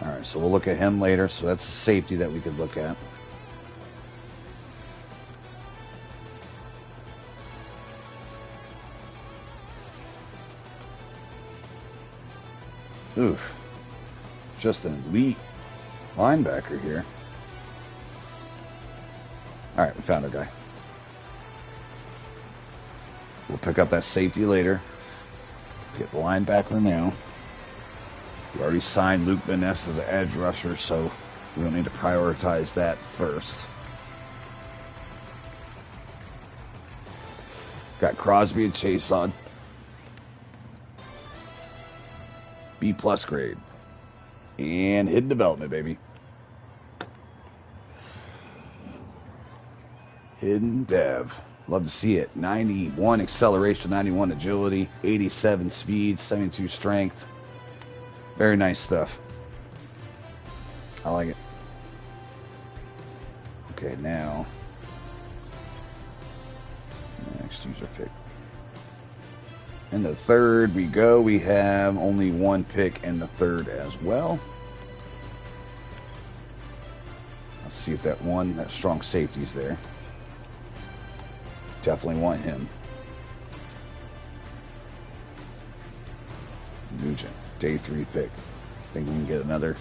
All right, so we'll look at him later. So that's a safety that we could look at. Oof. Just an elite linebacker here. All right, we found our guy. We'll pick up that safety later. Get the linebacker now. We already signed Luke Van Ness as an edge rusher, so we don't need to prioritize that first. Got Crosby and Chase on. B+ grade. And hidden development, baby. Hidden dev. Love to see it. 91 acceleration, 91 agility, 87 speed, 72 strength. Very nice stuff. I like it. Okay, now. Next user pick. In the third we go. We have only one pick in the third as well. Let's see if that strong safety's there. Definitely want him. Nugent, day 3 pick. Think we can get another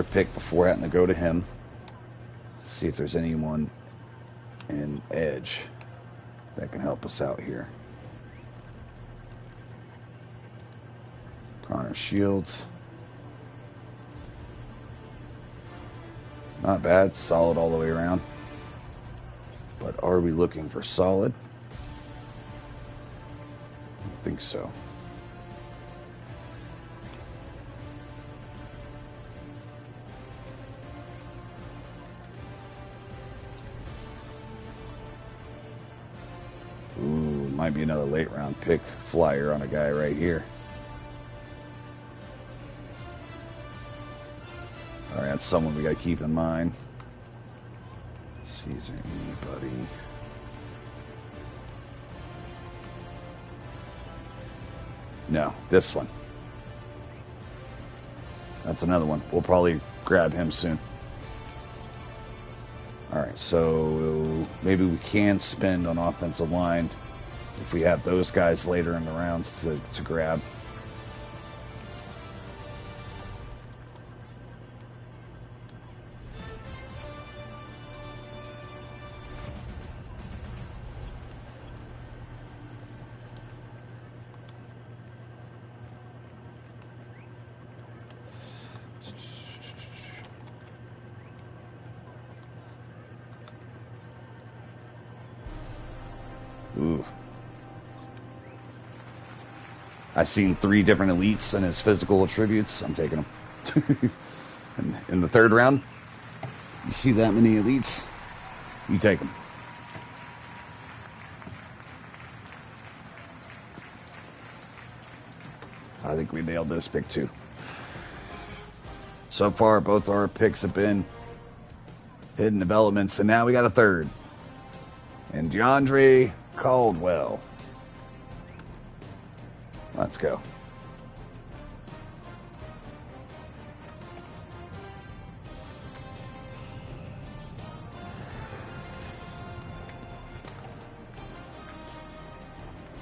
pick before having to go to him. See if there's anyone in edge that can help us out here. Connor Shields. Not bad. Solid all the way around. But are we looking for solid? I don't think so. Ooh, might be another late round pick flyer on a guy right here. All right, that's someone we got to keep in mind. See, is there anybody? No, this one. That's another one. We'll probably grab him soon. All right, so maybe we can spend on offensive line if we have those guys later in the rounds to grab. Ooh. I've seen 3 different elites and his physical attributes. I'm taking him. in the 3rd round, you see that many elites, you take them. I think we nailed this pick too. So far, both our picks have been hidden developments, and now we got a 3rd. And DeAndre Caldwell. Let's go.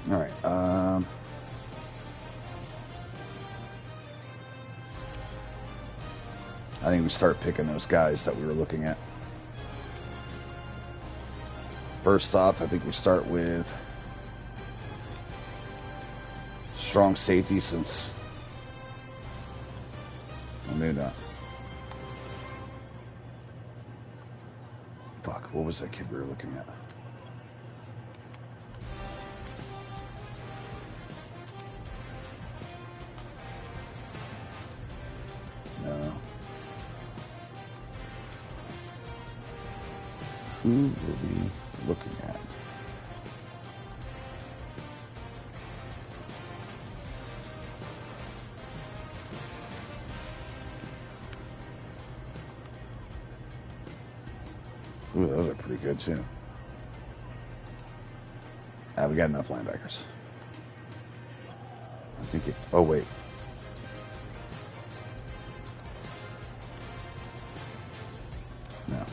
All right. I think we start picking those guys that we were looking at. First off, I think we start with strong safety, since maybe not. Fuck, what was that kid we were looking at? No. Who were we looking at? Ooh, those are pretty good too. We got enough linebackers. I think it. Oh wait. No.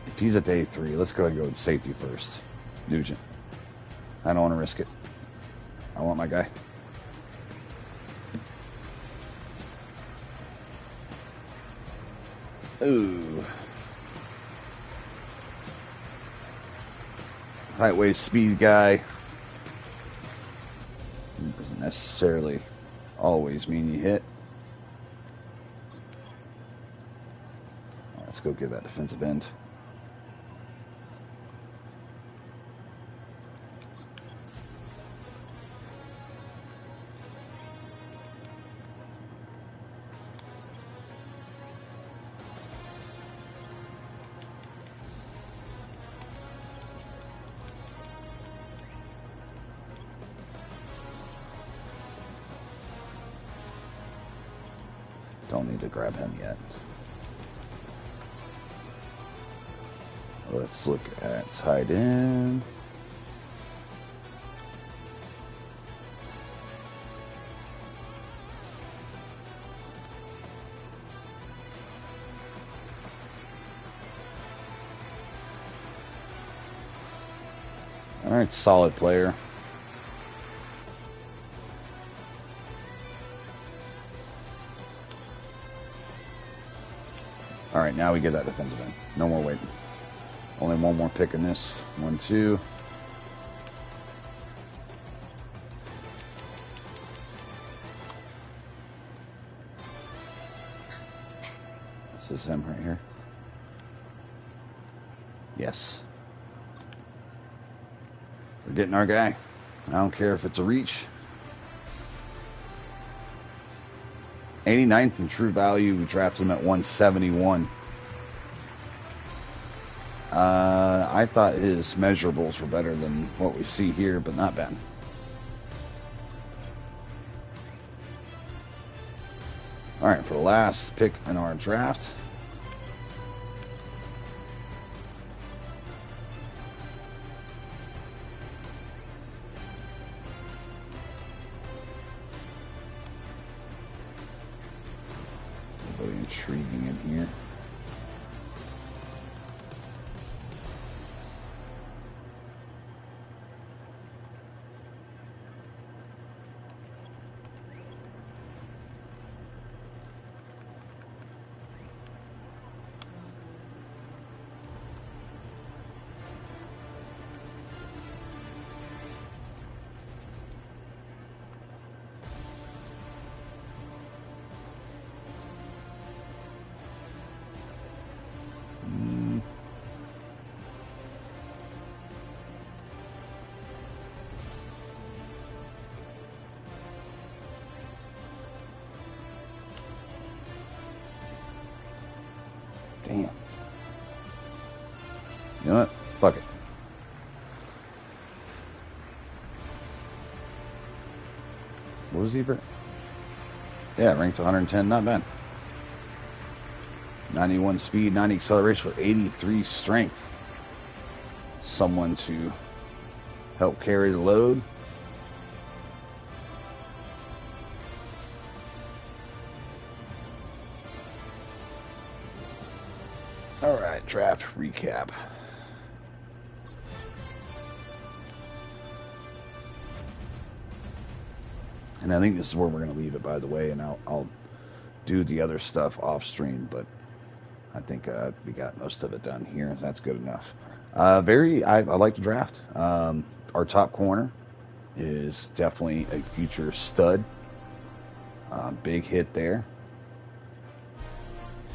If he's at day 3, let's go ahead and go with safety first. Nugent. I don't want to risk it. I want my guy. Ooh. Height, weight, speed guy. Doesn't necessarily always mean you hit. Let's go get that defensive end. Don't need to grab him yet. Let's look at tight end. All right, solid player. All right, now we get that defensive end. No more waiting. Only one more pick in this. 1, 2. This is him right here. Yes. We're getting our guy. I don't care if it's a reach. 89th in true value. We drafted him at 171. I thought his measurables were better than what we see here, but not bad. All right, for the last pick in our draft. Really intriguing in here. Damn. You know what? Fuck it. What was he for? Yeah, ranked 110. Not bad. 91 speed, 90 acceleration with 83 strength. Someone to help carry the load. All right, draft recap. And I think this is where we're going to leave it, by the way, and I'll do the other stuff off stream, but I think we got most of it done here. That's good enough. I like the draft. Our top corner is definitely a future stud. Big hit there.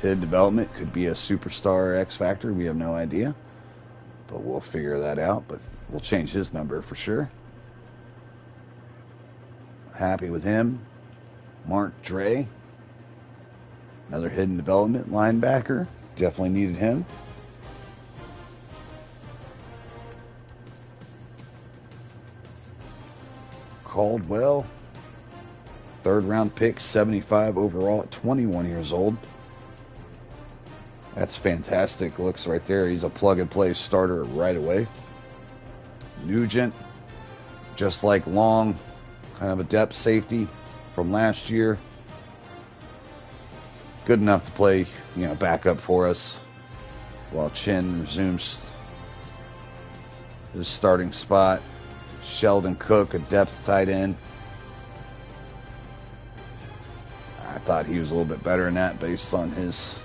Hidden development could be a superstar X Factor. We have no idea, but we'll figure that out. But we'll change his number for sure. Happy with him. Mark Dre, another hidden development linebacker. Definitely needed him. Caldwell, 3rd round pick, 75 overall at 21 years old. That's fantastic looks right there. He's a plug-and-play starter right away. Nugent, just like Long, kind of a depth safety from last year. Good enough to play, backup for us while Chin resumes his starting spot. Sheldon Cook, a depth tight end. I thought he was a little bit better than that based on his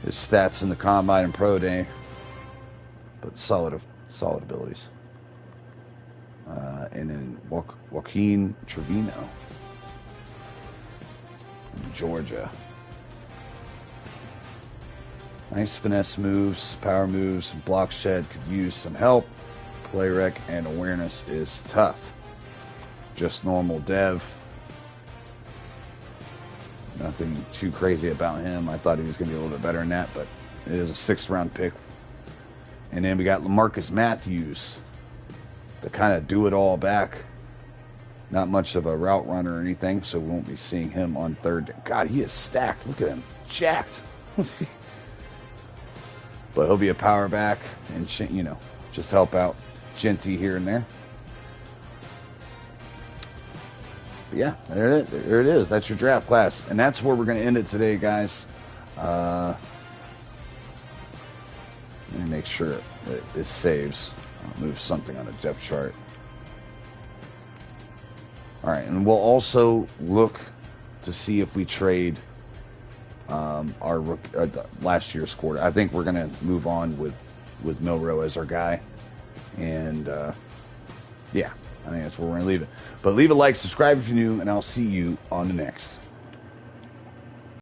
stats in the combine and pro day, but solid abilities. And then Joaquin Trevino from Georgia. Nice finesse moves, power moves, block shed, could use some help. Play rec and awareness is tough. Just normal dev. Nothing too crazy about him. I thought he was going to be a little bit better than that, but it is a 6th round pick. And then we got LaMarcus Matthews, the kind of do-it-all back. Not much of a route runner or anything, so we won't be seeing him on 3rd. God, he is stacked. Look at him. Jacked. But he'll be a power back and, just help out Genty here and there. But yeah, there it is. That's your draft class. And that's where we're going to end it today, guys. Let me make sure that this saves. I'll move something on the depth chart. All right, and we'll also look to see if we trade our last year's quarter. I think we're going to move on with Milroe as our guy. And, yeah, I think that's where we're going to leave it. But leave a like, subscribe if you're new, and I'll see you on the next.